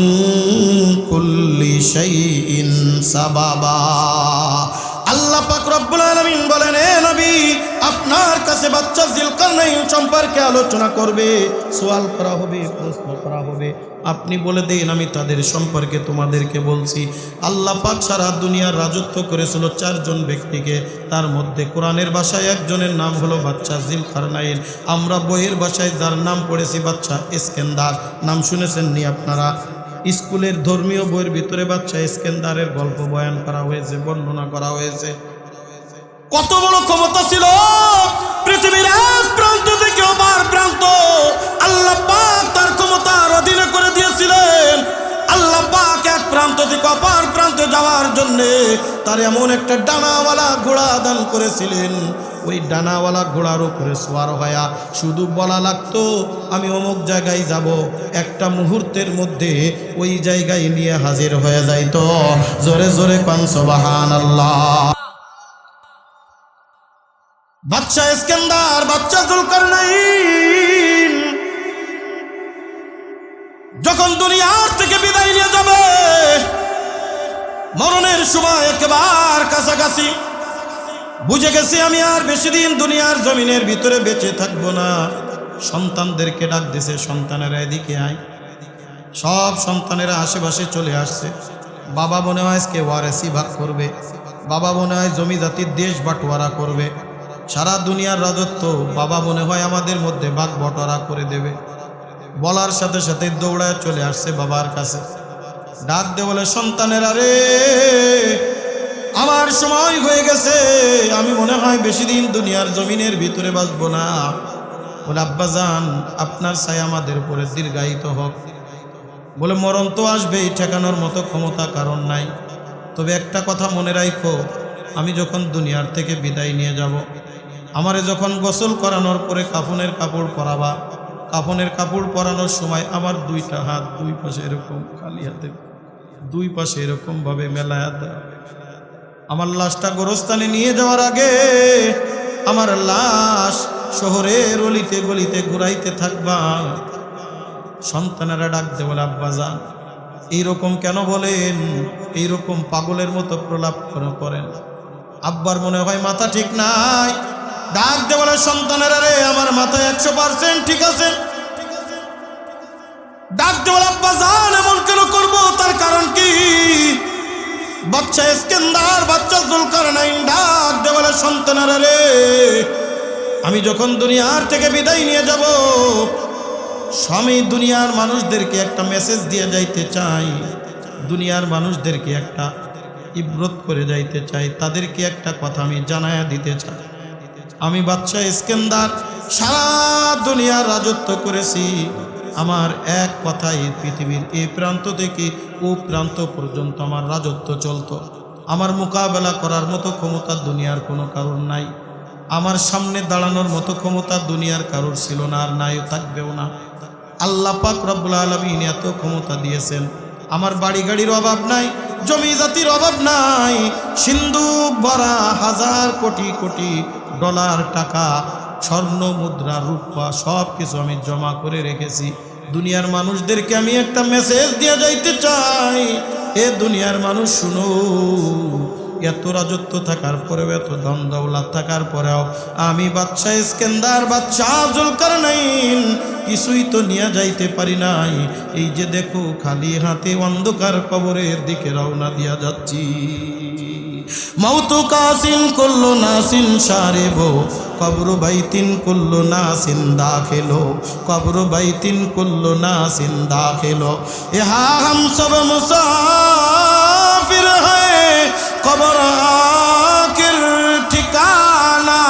[SPEAKER 1] কুল্লি শাইইন সাবাবা। আল্লাহ পাক রব্বুল আলামিন বলেন, এ নবী, আপনার কাছে বাচ্চা যুলকারনাইন সম্পর্কে আলোচনা করবে, সওয়াল করা হবে, প্রশ্ন করা হবে। আপনি বলে দিন আমি তাদের সম্পর্কে তোমাদেরকে বলছি। আল্লাহ পাক সারা দুনিয়ার রাজত্ব করেছিল 4 জন ব্যক্তিকে, তার মধ্যে কোরআনের ভাষায় একজনের নাম হলো বাচ্চা যুলকারনাইন। আমরা বইয়ের ভাষায় যার নাম পড়েছি বাচ্চা ইস্কেন্দার। নাম শুনেছেন নি আপনারা? স্কুলের ধর্মীয় বইয়ের ভিতরে বাচ্চা ইস্কেন্দারের গল্প বয়ান করা হয়েছে, বর্ণনা করা হয়েছে। কত বড় ক্ষমতা ছিল! পৃথিবীর এক প্রান্ত থেকে অপর প্রান্ত আল্লাহ পাক তার ক্ষমতার অধীনে করে দিয়েছিলেন। আল্লাহ পাক এক প্রান্ত থেকে অপর প্রান্তে যাওয়ার জন্য তার এমন একটা ডানাওয়ালা ঘোড়া দান করেছিলেন। ওই ডানাওয়ালা ঘোড়ার উপরে সওয়ার হয়া শুধু বলা লাগতো আমি অমুক জায়গায় যাব, একটা মুহূর্তের মধ্যে ওই জায়গায় নিয়ে হাজির হয়ে যাইতো। জোরে জোরে কোন সুবহানাল্লাহ। বাচ্চা ইস্কেন্দার, বাচ্চা যুলকারনাইন যখন দুনিয়ার থেকে বিদায় নিয়ে যাবে, মরণের সময় একেবারে কাছাকাছি, বুঝে গেছি আমি আর বেশি দিন দুনিয়ার জমিনের ভিতরে বেঁচে থাকবো না। সন্তানদেরকে ডাক দিছে, সন্তানেরা এদিকে আয়। সব সন্তানেরা আশেপাশে চলে আসছে। বাবা মনে হয় আজকে ওয়ারেসি ভাগ করবে, বাবা মনে হয় জমি জাতির দেশ বাটোয়ারা করবে, সারা দুনিয়ার রাজত্ব বাবা মনে হয় আমাদের মধ্যে ভাগ বটরা করে দেবে। বলার সাথে সাথে দৌড়ায় চলে আসছে বাবার কাছে। ডাক দে বলে, সন্তানেরা রে, আমার সময় হয়ে গেছে, আমি মনে হয় বেশি দিন দুনিয়ার জমিনের ভিতরে বাঁচবো না। বলে, আব্বাজান আপনার ছায়া আমাদের উপরে দীর্ঘায়িত হোক। বলে, মরণ তো আসবেই, ঠেকানোর মতো ক্ষমতা কারণ নাই। তবে একটা কথা মনে রাখো, আমি যখন দুনিয়ার থেকে বিদায় নিয়ে যাব, আমারে যখন গোসল করানোর পরে কাফনের কাপড় পরাবা, কাফনের কাপড় পরানোর সময় আমার 2টা হাত 2 পাশে এরকম খালি হাতে 2 পাশে এরকম ভাবে মেলায়া দেওয়া। আমার লাশটা গোরস্থানে নিয়ে যাওয়ার আগে আমার লাশ শহরের অলিতে গলিতে ঘুরাইতে থাকবা। সন্তানেরা ডাক দে বলে, আব্বাজান এইরকম কেন বলেন? এইরকম পাগলের মতো প্রলাপ করেন। আব্বার মনে হয় মাথা ঠিক নাই। ডাক দে বলে, সন্তানেরা রে, আমার মাথায় 100% ঠিক আছে। ডাক দে বলে, আব্বাজান এমন কেন করবো? তার কারণ কি? বাচ্চা ইস্কেন্দার, বাচ্চা যুলকারনাইন ডাক দে বলে, সন্তানেরা রে, আমি যখন দুনিয়ার থেকে বিদায় নিয়ে যাব, স্বামী দুনিয়ার মানুষদেরকে একটা মেসেজ দিয়ে যাইতে চাই, দুনিয়ার মানুষদেরকে একটা ইব্রত করে যাইতে চাই, তাদেরকে একটা কথা আমি জানায়া দিতে চাই। আমি বাচ্চা ইস্কেন্দার সারা দুনিয়ার রাজত্ব করেছি। আমার এক কথাই পৃথিবীর এই প্রান্ত থেকে ও প্রান্ত পর্যন্ত আমার রাজত্ব চলতো। আমার মোকাবেলা করার মতো ক্ষমতা দুনিয়ার কোনো কারণ নাই। আমার সামনে দাঁড়ানোর মতো ক্ষমতা দুনিয়ার কারোর ছিল না, আর নাই, থাকবেও না। আল্লাহ পাক রব্বুল আলামিন এত ক্ষমতা দিয়েছেন। আমার বাড়ি গাড়ির অভাব নাই, জমি জাতির অভাব নাই, সিন্ধুক ভরা হাজার কোটি কোটি ডলার, টাকা, স্বর্ণ মুদ্রা, রূপা সব কিছু আমি জমা করে রেখেছি। দুনিয়ার মানুষদেরকে আমি একটা মেসেজ দিয়ে যাইতে চাই, এ দুনিয়ার মানুষ শুনো, এত রাজত্ব থাকার পরেও, এত ধন দৌলত থাকার পরেও আমি বাদশাহ ইস্কেন্দার, বাদশাহ জুলকারনাইন কিছুই তো নিয়ে যাইতে পারি নাই। এই যে দেখো খালি হাতে অন্ধকার কবরের দিকে রওনা দিয়া যাচ্ছি। মাউতু কাসিন কুল্লু নাসিন শারিবো, কবরু বাইতিন কুল্লু নাসিন দাখিলো, কবরু বাইতিন কুল্লু নাসিন দাখিলো। यहाँ हम सब मुसाफिर हैं, कब्र आखिर ठिकाना,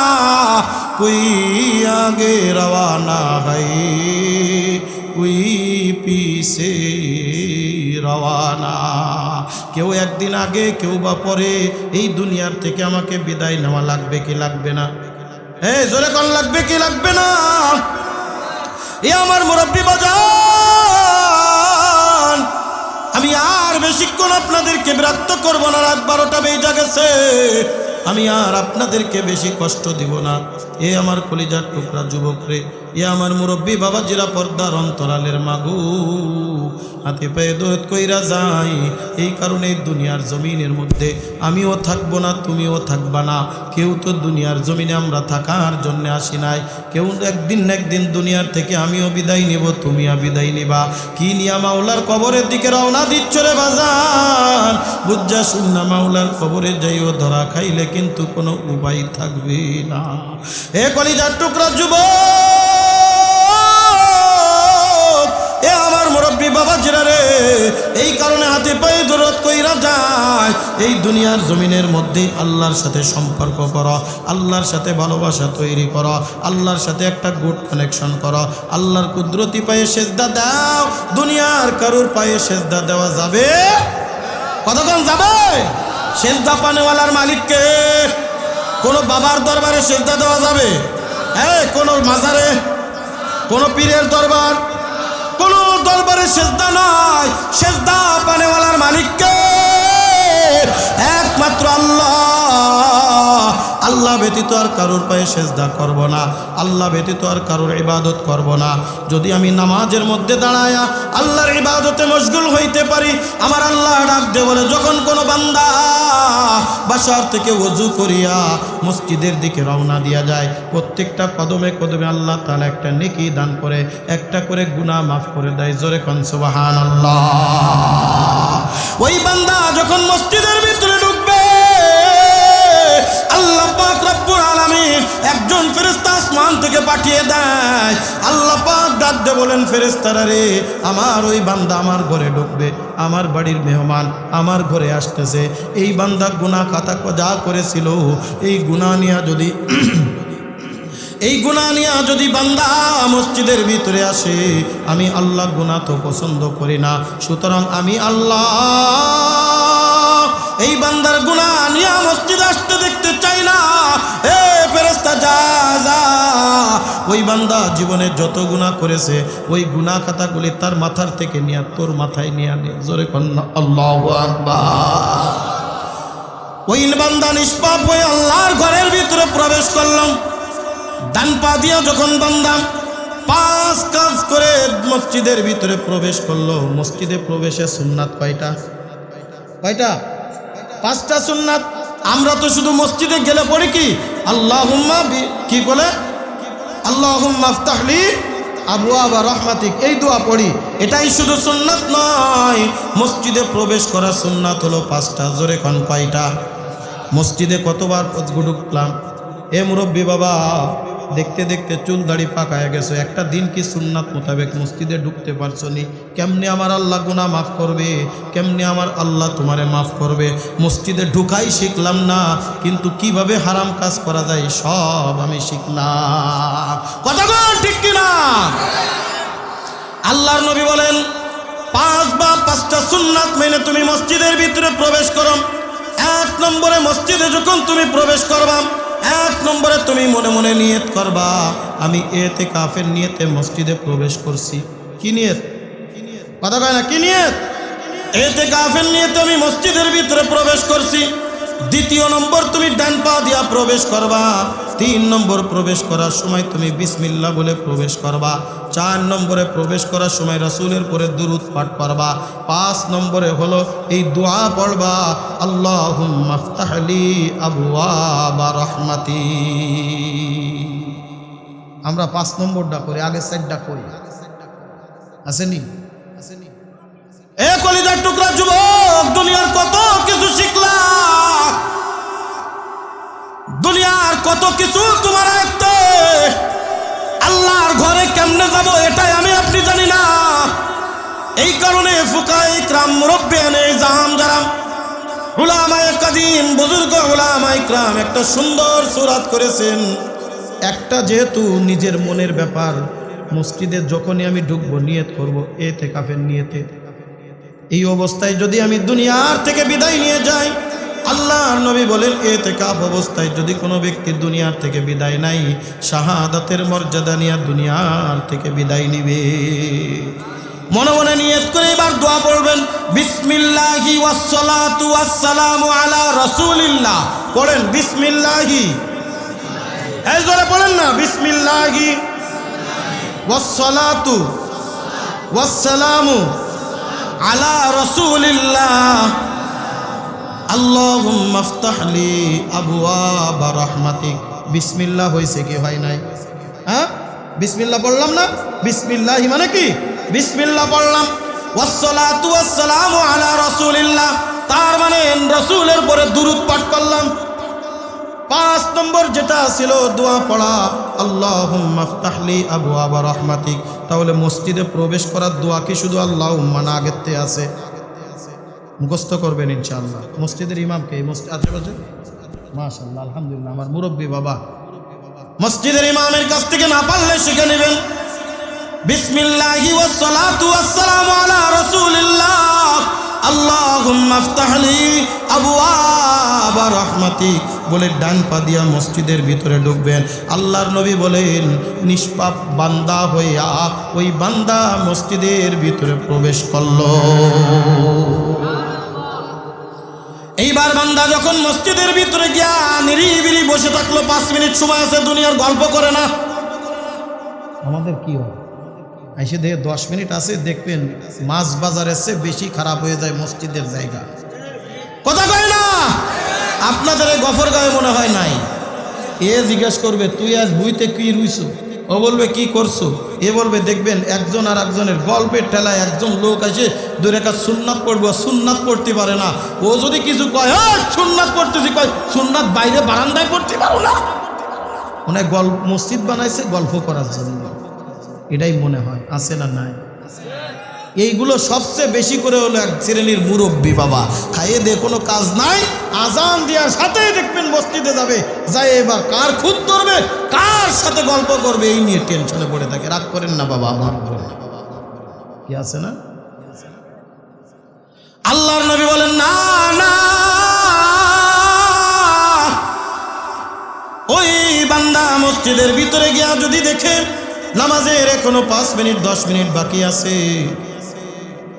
[SPEAKER 1] कोई आगे रवाना है, कोई पीछे রওয়ানা। কেউ একদিন আগে, কেউ বা পরে এই দুনিয়ার থেকে আমাকে বিদায় নেওয়া লাগবে কি লাগবে না? জোরে কোন লাগবে কি লাগবে না? এ আমার মুরব্বি বাজান, আমি আর বেশিক্ষণ আপনাদেরকে বিরক্ত করবো না। রাত 12টা বেজে গেছে, আমি আর আপনাদেরকে বেশি কষ্ট দিব না। এ আমার কলিজার টুকরা যুবক রে, এ আমার মুরব্বী বাবাজিরা, পর্দার অন্তরালের মাগু, হাতে পায়ে দৌড় কইরা যাই। এই কারণে দুনিয়ার জমিনের মধ্যে আমিও থাকবো না, তুমিও থাকবা না। কেউ তো দুনিয়ার জমিনে আমরা থাকার জন্য আসি নাই। কেউ একদিন না একদিন দুনিয়ার থেকে আমিও বিদায় নিব, তুমিও বিদায় নিবা। কি নিয়া মাওলার কবরের দিকে রওনা দিচ্ছ রে বাজান? বুঝা শুননা, মাওলার কবরে যাইও, ধরা খাইলে কিন্তু কোনো উপায় থাকবে না। এ কলিজার টুকরা যুবক, এ আমার মুরব্বী বাবাজিরা রে, এই কারণে হাতে পায়ে দৌড় কইরা যায়। এই দুনিয়ার জমিনের মধ্যে আল্লাহর সাথে সম্পর্ক করো, আল্লাহর সাথে ভালোবাসা তৈরি করো, আল্লাহর সাথে একটা গুড কানেকশন করো। আল্লাহর কুদরতি পায়ে সেজদা দাও। দুনিয়ার কারুর পায়ে সেজদা দেওয়া যাবে? কতক্ষণ যাবে? সেজদা পানেওয়ালার মালিককে। কোন বাবার দরবারে সেজদা দেওয়া যাবে? কোন মাজারে, কোন পীরের দরবার, কোন দরবারে সেজদা নয়। সেজদা পানেওয়ালার মালিককে, একমাত্র আল্লাহ। আল্লাহ ব্যতীত আর কারোর পায়ে সেজদা করব না, আল্লাহ ব্যতীত আর কারোর ইবাদত করব না। যদি আমি নামাজের মধ্যে দাঁড়ায়া আল্লাহর ইবাদতে মশগুল হইতে পারি, আমার আল্লাহ ডাক দে বলে, যখন কোনো বান্দা বাসার থেকে ওযু করিয়া মসজিদের দিকে রওনা দিয়া যায়, প্রত্যেকটা কদমে কদমে আল্লাহ তাআলা একটা নেকি দান করে, একটা করে গুনাহ মাফ করে দেয়। জোরে কোন সুবহানাল্লাহ। ওই বান্দা যখন মসজিদের ভিতরে ঢুকবে, আল্লাহ পাক রব্বুল আলামিন একজন ফেরেশতা আসমান থেকে পাঠিয়ে দেয়। আল্লাহ পাক ডাক দিয়ে বলেন, ফেরেশতারা রে, আমার ওই বান্দা আমার ঘরে ঢুকবে, আমার বাড়ির মেহমান আমার ঘরে আসতেছে। এই বান্দা গুনাহ খাতা যা করেছিল, এই গুনাহ নিয়া যদি বান্দা মসজিদের ভিতরে আসে, আমি আল্লাহ গুনাহ তো পছন্দ করি না। সুতরাং আমি আল্লাহ এই বান্দার গুনাহ নিয়ে মসজিদে আসতে দেখতে চাই না। ফেরেশতা যা যা, ওই বান্দা জীবনে যত গুনাহ করেছে ওই গুনাহ খাতাগুলি তার মাথার থেকে নিয়ে তোর মাথায় নিয়ে আনে। জোরে কন্যা আল্লাহু আকবার। ওই বান্দা নিষ্পাপ হয়ে আল্লাহর ঘরের ভিতরে প্রবেশ করলাম। ডান পা দিয়া যখন বান্দা 5 কাজ করে মসজিদের ভিতরে প্রবেশ করলো, মসজিদে প্রবেশের সুন্নাত কয়টা? 5টা সুন্নাত। আমরা তো শুধু মসজিদে গেলে পড়ি কি আল্লাহুম্মা, কি বলে আল্লাহুম্মা ইফতাহলি আবওয়াবা রাহমাতিক, এই দোয়া পড়ি। এটাই শুধু সুন্নাত নয়, মসজিদে প্রবেশ করা সুন্নাত হলো 5টা। জোরে কোন কয়টা? মসজিদে কতবার ঢুকলাম? এ মুরব্বী বাবা, দেখতে দেখতে চুল দাড়ি পাকায় গেছে, একটা দিন কি সুন্নাত মোতাবেক মসজিদে ঢুকতে পারছো নি? কেমনে আমার আল্লাহ গুনাহ মাফ করবে? কেমনে আমার আল্লাহ তোমারে মাফ করবে? মসজিদে ঢুকাই শিখলাম না, কিন্তু কিভাবে হারাম কাজ করা যায় সব আমি শিখলাম। কথা বল ঠিক কিনা? আল্লাহর নবী বলেন, 5টা সুন্নাত মেনে তুমি মসজিদের ভিতরে প্রবেশ করো। 1 নম্বরে মসজিদে যখন তুমি প্রবেশ করবা, 1 নম্বরে তুমি মনে মনে নিয়ত করবা, আমি ইতিকাফের নিয়তে মসজিদে প্রবেশ করছি। কি নিয়ত? কথা কয় না, কি নিয়ত? ইতিকাফের নিয়তে আমি মসজিদের ভিতরে প্রবেশ করছি। 2 নম্বর, তুমি ডান পা দিয়া প্রবেশ করবা। 3 নম্বর প্রবেশ করার সময় তুমি বিসমিল্লাহ বলে প্রবেশ করবা। 4 নম্বরে প্রবেশ করার সময় রাসূলের পরে দুরূদ পাঠ করবা। 5 নম্বরে হলো এই দোয়া পড়বা, আল্লাহুম্মা আফতাহলি আবওয়াবা রাহমাতি। আমরা 5 নম্বরটা করি, আগে 4টা করি, আসেনি? এ কলিজার টুকরা যুবক, দুনিয়ার কত কিছু শিখলা, দুনিয়ার কত কিছু তোমার আয়ত্তে। আল্লাহর ঘরে কেমনে যাব এটাই আমি আপনি জানি না। এই কারণে ফুকায়ে ইকরাম, মুরব্বিয়ানে ইজাম, যারা উলামায়ে কাদিম, বুজুর্গ উলামায়ে ইকরাম একটা সুন্দর সূরাত করেছেন। একটা যেহেতু নিজের মনের ব্যাপার, মসজিদে যখনই আমি ঢুকবো নিয়ত করব ইতিকাফের নিয়তে। এই অবস্থায় যদি আমি দুনিয়ার থেকে বিদায় নিয়ে যাই, আল্লাহর নবী বলেন ইতিকাফ অবস্থায় যদি কোনো ব্যক্তি দুনিয়ার থেকে বিদায় নাই, শাহাদাতের মর্যাদা নিয়ে দুনিয়ার থেকে বিদায় নিবে। মনে মনে নিয়ত করে এবার দোয়া পড়বেন, বিসমিল্লাহি ওয়াসসালাতু ওয়াসসালামু আলা রাসূলিল্লাহ। পড়েন বিসমিল্লাহি, এই জোরে পড়েন না, বিসমিল্লাহি ওয়াসসালাতু ওয়াসসালামু আলা রাসূলিল্লাহ, আল্লাহুম্মা আফতাহলি আবওয়াবা রাহমাতিক। বিসমিল্লাহ হইছে কি হয় নাই? হ্যাঁ, বিসমিল্লাহ পড়লাম না? বিসমিল্লাহি মানে কি? বিসমিল্লাহ পড়লাম, ওয়াসসালাতু ওয়াসসালামু আলা রাসূলিল্লাহ, তার মানে রাসূলের পরে দুরূদ পাঠ করলাম। 5 নম্বর যেটা ছিল দোয়া পড়া, আল্লাহুম্মা আফতাহলি আবওয়াবা রাহমাতিক। তাহলে মসজিদে প্রবেশ করার দোয়া কি শুধু আল্লাহুম্মা না, আগেতে আছে? মুখস্থ করবেন ইনশাআল্লাহ। মসজিদের ইমামকে এই মসজিদ আশেপাশে, মাশাআল্লাহ, আলহামদুলিল্লাহ, আমার মুরব্বী বাবা, মসজিদের ইমামের কাছ থেকে না পারলে শিখে নেবেন। বিসমিল্লাহি ওয়াসসালাতু ওয়াসসালামু আলা রাসূলিল্লাহ, আল্লাহুম্মা আফতাহলি আবওয়াবা রাহমাতিক বলে ডান পা দিয়া মসজিদের ভিতরে ঢুকবেন। আল্লাহর নবী বলেন, নিষ্পাপ বান্দা হইয়া ওই বান্দা মসজিদের ভিতরে প্রবেশ করলো। এইবার বান্দা যখন মসজিদের ভিতরে গিয়া নিরিবিলি বসে থাকলো, 5 মিনিট সময় আছে, দুনিয়ার গল্প করে না। আমাদের কি হয়, এসে দেখে 10 মিনিট আছে, দেখবেন মাছ বাজারের চেয়ে বেশি খারাপ হয়ে যায় মসজিদের জায়গা। কথা কয় না? আপনাদের এই গফর গায়ে মনে হয় নাই। এ জিজ্ঞেস করবে, তুই আজ বুইতে কি রুইছো? ও বলবে কি করছো? এ বলবে, দেখবেন একজন আর একজনের গল্পের ঠেলায় একজন লোক এসে 2 রাকাত সুন্নাত পড়বো, সুন্নাত পড়তে পারে না। ও যদি কিছু কয়, হ্যাঁ সুন্নাত পড়তেছি, কয় সুন্নাত বাইরে বারান্দায় পড়তে পারো না। ওনার গল্প মসজিদ বানাইছে গল্প করার জন্য, এটাই মনে হয়। আছে না নাই? এইগুলো সবচেয়ে বেশি করে হলো এক শ্রেণীর মুরব্বী বাবা, খাইয়ে দিয়ে কোনো কাজ নাই, আজান দেওয়ার সাথেই দেখবেন মসজিদে যাবে, যাই এবার কার খুদ ধরবে, কার সাথে গল্প করবে, এই নিয়ে টেনশনে পড়ে থাকে। রাগ করেন না বাবা, আমার কি আছে না? আল্লাহর নবী বলেন, না না, ওই বান্দা মসজিদের ভিতরে গিয়া যদি দেখে নামাজের এখনো 5 মিনিট 10 মিনিট বাকি আছে,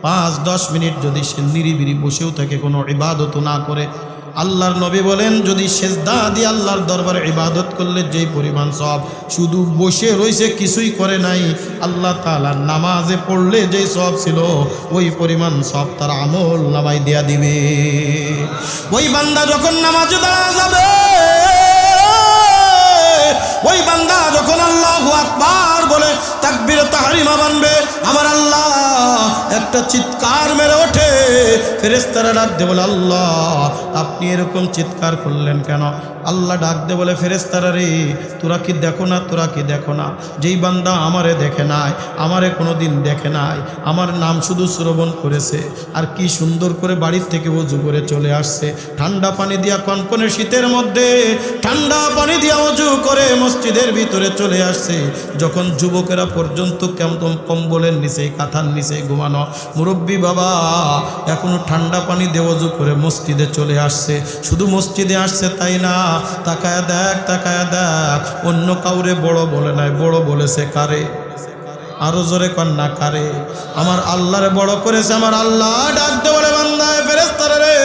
[SPEAKER 1] 5-10 মিনিট যদি সে নিরিবিলি বসেও থাকে, কোনো ইবাদত না করে, আল্লাহর নবী বলেন, যদি সেজদা দিয়ে আল্লাহর দরবারে ইবাদত করলে যেই পরিমাণ সওয়াব, শুধু বসে রয়েছে কিছুই করে নাই, আল্লাহ তাআলা নামাজে পড়লে যেই সওয়াব ছিল ওই পরিমাণ সওয়াব তার আমল নামায় দেয়া দিবে। ওই বান্দা যখন নামাজে দাঁড়া যাবে, ওই বান্দা যখন আল্লাহু আকবার বলে তাকবীরে তাহরিমা বানবে, আমার আল্লাহ একটা চিৎকার মেরে ওঠে, ফেরেশতারা ডাক দে বলে, আল্লাহ আপনি এরকম চিৎকার করলেন কেন? আল্লাহ ডাক দে বলে, ফেরেশতারা রে, তোরা কি দেখো না, তোরা কি দেখো না, যেই বান্দা আমারে দেখে নাই, আমারে কোনোদিন দেখে নাই, আমার নাম শুধু শ্রবণ করেছে, আর কি সুন্দর করে বাড়ির থেকে ওযু করে চলে আসছে, ঠান্ডা পানি দিয়া, কনকনে শীতের মধ্যে ঠান্ডা পানি দিয়া ওযু করে মসজিদের ভিতরে চলে আসছে। যখন যুবকেরা পর্যন্ত কেমন কম্বলের নিচে, কাঁথার নিচে ঘুমানো, মুরব্বী বাবা এখনো ঠান্ডা পানি দিয়ে ওযু করে মসজিদে চলে আসছে। শুধু মসজিদে আসছে তাই না, তাকায়া দেখ, তাকায়া দেখ, অন্য কাউরে বড় বলে নাই, বড় বলেছে কারে? আরো জোরে কন্যা কারে? আমার আল্লাহরে বড় করেছে। আমার আল্লাহ ডাক দে বলে, বান্দা ফেরেশতারা রে,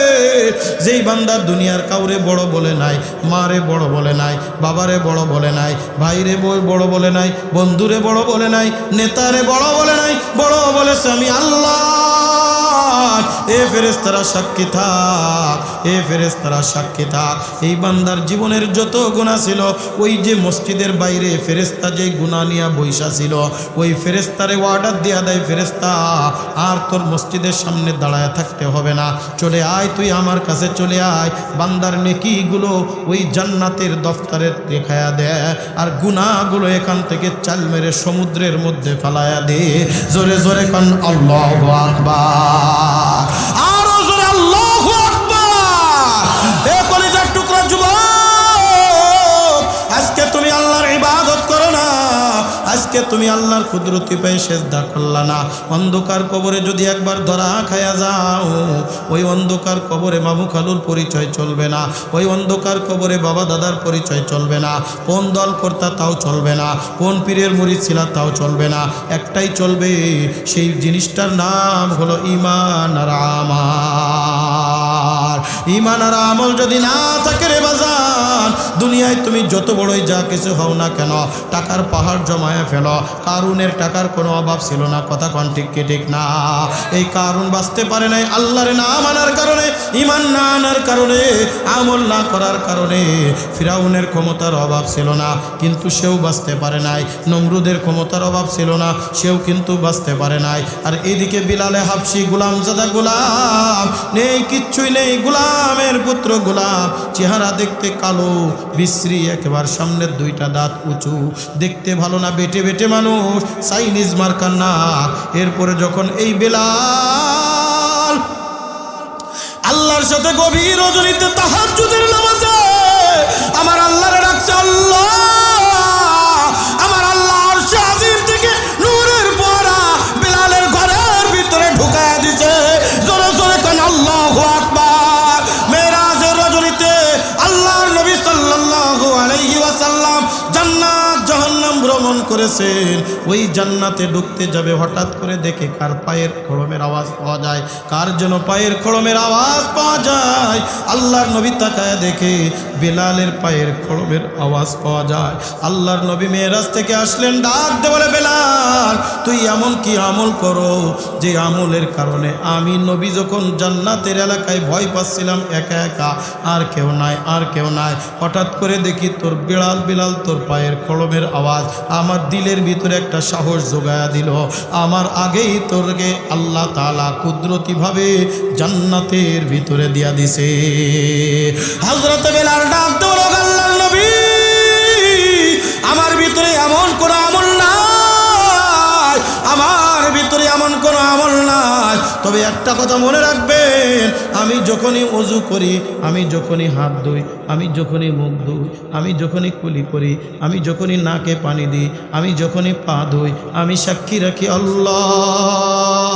[SPEAKER 1] যেই বান্দা দুনিয়ার কাউরে বড় বলে নাই, মারে বড় বলে নাই, বাবারে বড় বলে নাই, ভাইরে বড় বলে নাই, বন্ধুরে বড় বলে নাই, নেতারে বড় বলে নাই, বড় বলেছে আমি আল্লাহ। এ ফেরেশতারা সাক্ষী থাক, এ ফেরেশতারা সাক্ষী থাক। এই বান্দার জীবনের যত গুনাহ ছিল, ওই যে মসজিদের বাইরে ফেরেশতা যে গুনাহ নিয়ে বৈশা ছিল, ওই ফেরেশতারে অর্ডার দেয়া দেয়, ফেরেশতা আর তোর মসজিদের সামনে দাঁড়ায় থাকতে হবে না, চলে আয়, তুই আমার কাছে চলে আয়। বান্দার নেকিগুলো ওই জান্নাতের দফতরে দেখায়া দেয়, আর গুনাহগুলো এখান থেকে চাল মেরে সমুদ্রের মধ্যে ফেলায়া দে। জোরে জোরে কান আল্লাহু আকবার, আরো জোরে আল্লাহু আকবার। এ কলিজার টুকরা যুবক, আজকে তুমি আল্লাহর ইবাদত করো না, আজকে তুমি আল্লাহর কুদরতি পেয়ে সেজদা করলা না। অন্ধকার কবরে যদি একবার ধরা খায়া যাও, ওই অন্ধকার কবরে মামু খালুর পরিচয় চলবে না, ওই অন্ধকার কবরে বাবা দাদার পরিচয় চলবে না, কোন দল কর্তা তাও চলবে না, কোন পীরের মুরিদ ছিলা তাও চলবে না, একটাই চলবে, সেই জিনিসটার নাম হলো ঈমান আর আমাল। ঈমান আর আমল যদি না থাকে রে বাজান, দুনিয়ায় তুমি যত বড়ই যা কিছু হও না কেন, টাকার পাহাড় জমায়ে ফেলো, কারুনের টাকার কোনো অভাব ছিল না, কথা কোন ঠিক কি ঠিক না? এই কারুন বাঁচতে পারে নাই আল্লাহর না মানার কারণে, ঈমান না আনার কারণে, আমল না করার কারণে। ফিরাউনের ক্ষমতার অভাব ছিল না, কিন্তু সেও বাঁচতে পারে নাই। নমরুদের ক্ষমতার অভাব ছিল না, সেও কিন্তু বাঁচতে পারে নাই। আর এদিকে বিলালে হাবশি গোলামজাদা গোলাম, নেই কিচ্ছুই নেই, গোলামের পুত্র গোলাম, চেহারা দেখতে কালো বিশ্রী, একেবারে সামনের দুইটা দাঁত উঁচু, দেখতে ভালো না, বেটে বেটে মানুষ, চাইনিজ মার্কার নাক। এরপরে যখন এই বেলাল আল্লাহর সাথে গভীর রজনীতে তাহাজ্জুদের নামাজে আমার আল্লাহরে ডাকছে, আল্লাহ, আমার আল্লাহ আরশে আজিম থেকে নূরের পরা বেলালের ঘরের ভিতরে ঢুকায়া দিছে। জোরে জোরে কান আল্লাহু আকবার। মেরাজের রজনীতে আল্লাহর নবী সাল্লাল্লাহু আলাইহি ওয়াসাল্লাম জান্নাত জাহান্নাম ভ্রমণ করেছেন। ওই জান্নাতে ঢুকতে যাবে, হঠাৎ করে দেখে কার পায়ের খড়মের আওয়াজ পাওয়া যায়, কার যেন পায়ের খড়মের আওয়াজ পাওয়া যায়। আল্লাহর নবী তাকায় দেখে বেলালের পায়ের খড়মের আওয়াজ পাওয়া যায়। আল্লাহর নবী মেরাজ থেকে আসলেন, ডাক দে বলে, বেলাল, তুই এমন কি আমল করো যে আমলের কারণে আমি নবী যখন জান্নাতের এলাকায় ভয় পাচ্ছিলাম একা একা, আর কেউ নাই, আর কেউ নাই, হঠাৎ করে দেখি তোর বেলাল তোর পায়ের খড়মের আওয়াজ আমার দিলের ভিতরে একটা সাহস জোগায়া দিল। আমার আগেই তোরকে আল্লাহ তাআলা কুদরতিভাবে জান্নাতের ভিতরে দিয়া দিছে। হযরত বেলাল ডাক দিল, আল্লাহর নবী, আমার ভিতরে এমন কোন আমল নাই, আমার ভিতরে এমন কোন আমল নাই, তবে একটা কথা মনে রাখবেন, আমি যখনই ওযু করি, আমি যখনই হাত ধুই, আমি যখনই মুখ ধুই, আমি যখনই কুলি করি, আমি যখনই নাকে পানি দিই, আমি যখনই পা ধুই, আমি সাক্ষী রাখি আল্লাহ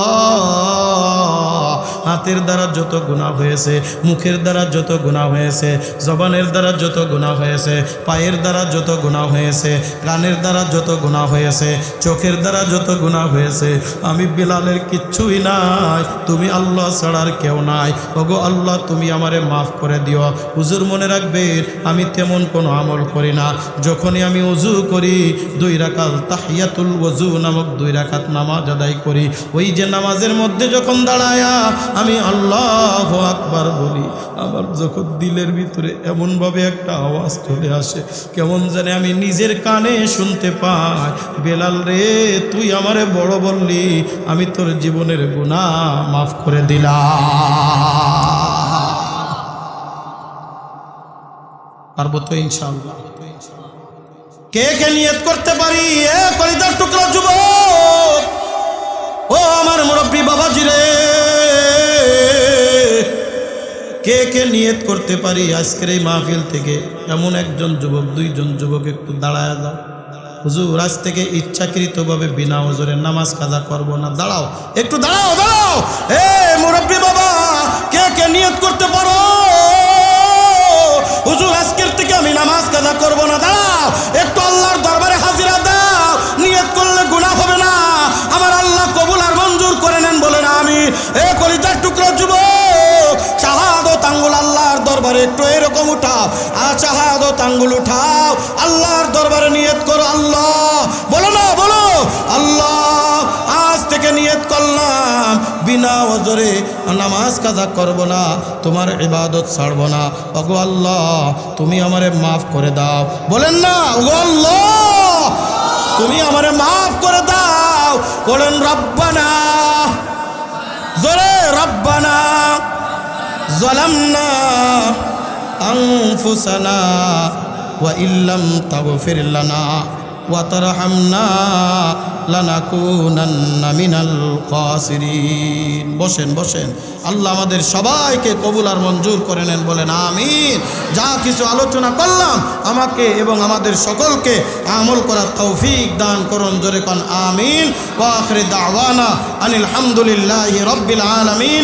[SPEAKER 1] হাতের দ্বারা যত গুনাহ হয়েছে, মুখের দ্বারা যত গুনাহ হয়েছে, জবানের দ্বারা যত গুনাহ হয়েছে, পায়ের দ্বারা যত গুনাহ হয়েছে, কানের দ্বারা যত গুনাহ হয়েছে, চোখের দ্বারা যত গুনাহ হয়েছে, আমি বেলালের কিচ্ছুই নাই, তুমি আল্লাহ ছাড়ার কেউ নাই। ওগো আল্লাহ, তুমি আমারে মাফ করে দিও। হুজুর মনে রাখবেন, আমি তেমন কোনো আমল করি না, যখনই আমি ওযু করি 2 রাকাত তাহিয়াতুল ওযু নামক 2 রাকাত নামাজ আদায় করি, ওই যে নামাজের মধ্যে যখন দাঁড়ায়া আমি আল্লাহু আকবার বলি, আমার যখন দিলের ভিতরে এমনভাবে একটা আওয়াজ চলে আসে, কেমন জানে আমি নিজের কানে শুনতে পাই, বেলাল রে, তুই আমারে বড় বললি, আমি তোর জীবনের গুনাহ মাফ করে দিলাম। পারবো তো ইনশাআল্লাহ? কে কে নিয়ত করতে পারি? এ কলিজার টুকরা যুবক, ও আমার মুরব্বী বাবাজি রে, কে কে নিয়ত করতে পারি আজকের এই মাহফিল থেকে এমন একজন যুবক, 2 জন যুবক একটু দাঁড়ায় যাও। হুজুর, আজ থেকে ইচ্ছাকৃতভাবে বিনা ওজরে নামাজ কাজা করব না। দাঁড়াও, একটু দাঁড়াও, দাঁড়াও। এ মুরব্বী বাবা, কে কে নিয়ত করতে পারো? হুজুর, আজকের থেকে আমি নামাজ কাজা করব না। দাঁড়াও, একটু আল্লাহর দরবারে হাজিরা দাও। নিয়ত করলে গুনাহ হবে না, আমার আল্লাহ কবুল আর মঞ্জুর করে নেন, বলে না আমি। এ কলিজার টুকরা যুবক, শাহাদাত দরবারে একটু এরকম উঠাও, শাহাদাত আঙ্গুল উঠাও, আল্লাহর দরবারে নিয়ত করো। আল্লাহ বলো না, বলো আল্লাহ আজ থেকে নিয়ত করলাম বিনা ওজরে নামাজ কাজা করব না, তোমার ইবাদত ছাড়ব না। ওগো আল্লাহ তুমি আমারে মাফ করে দাও। বলেন না, ওগো আল্লাহ তুমি আমারে মাফ করে দাও। বলেন রব্বানা, জোরে রব্বানা যালামনা আনফুসানা ওয়া ইল্লাম তাগফির লানা ওয়া তারহামনা লানাকুনান্না মিনাল খাসিরিন। বসেন বসেন, আল্লাহ আমাদের সবাইকে কবুল আর মঞ্জুর করে নেন, বলেন আমিন। যা কিছু আলোচনা করলাম আমাকে এবং আমাদের সকলকে আমল করার তৌফিক দান করুন, জোরে কোন আমিন। ওয়া আখির দাওয়ানা আনিল হামদুলিল্লাহি রাব্বিল আলামিন।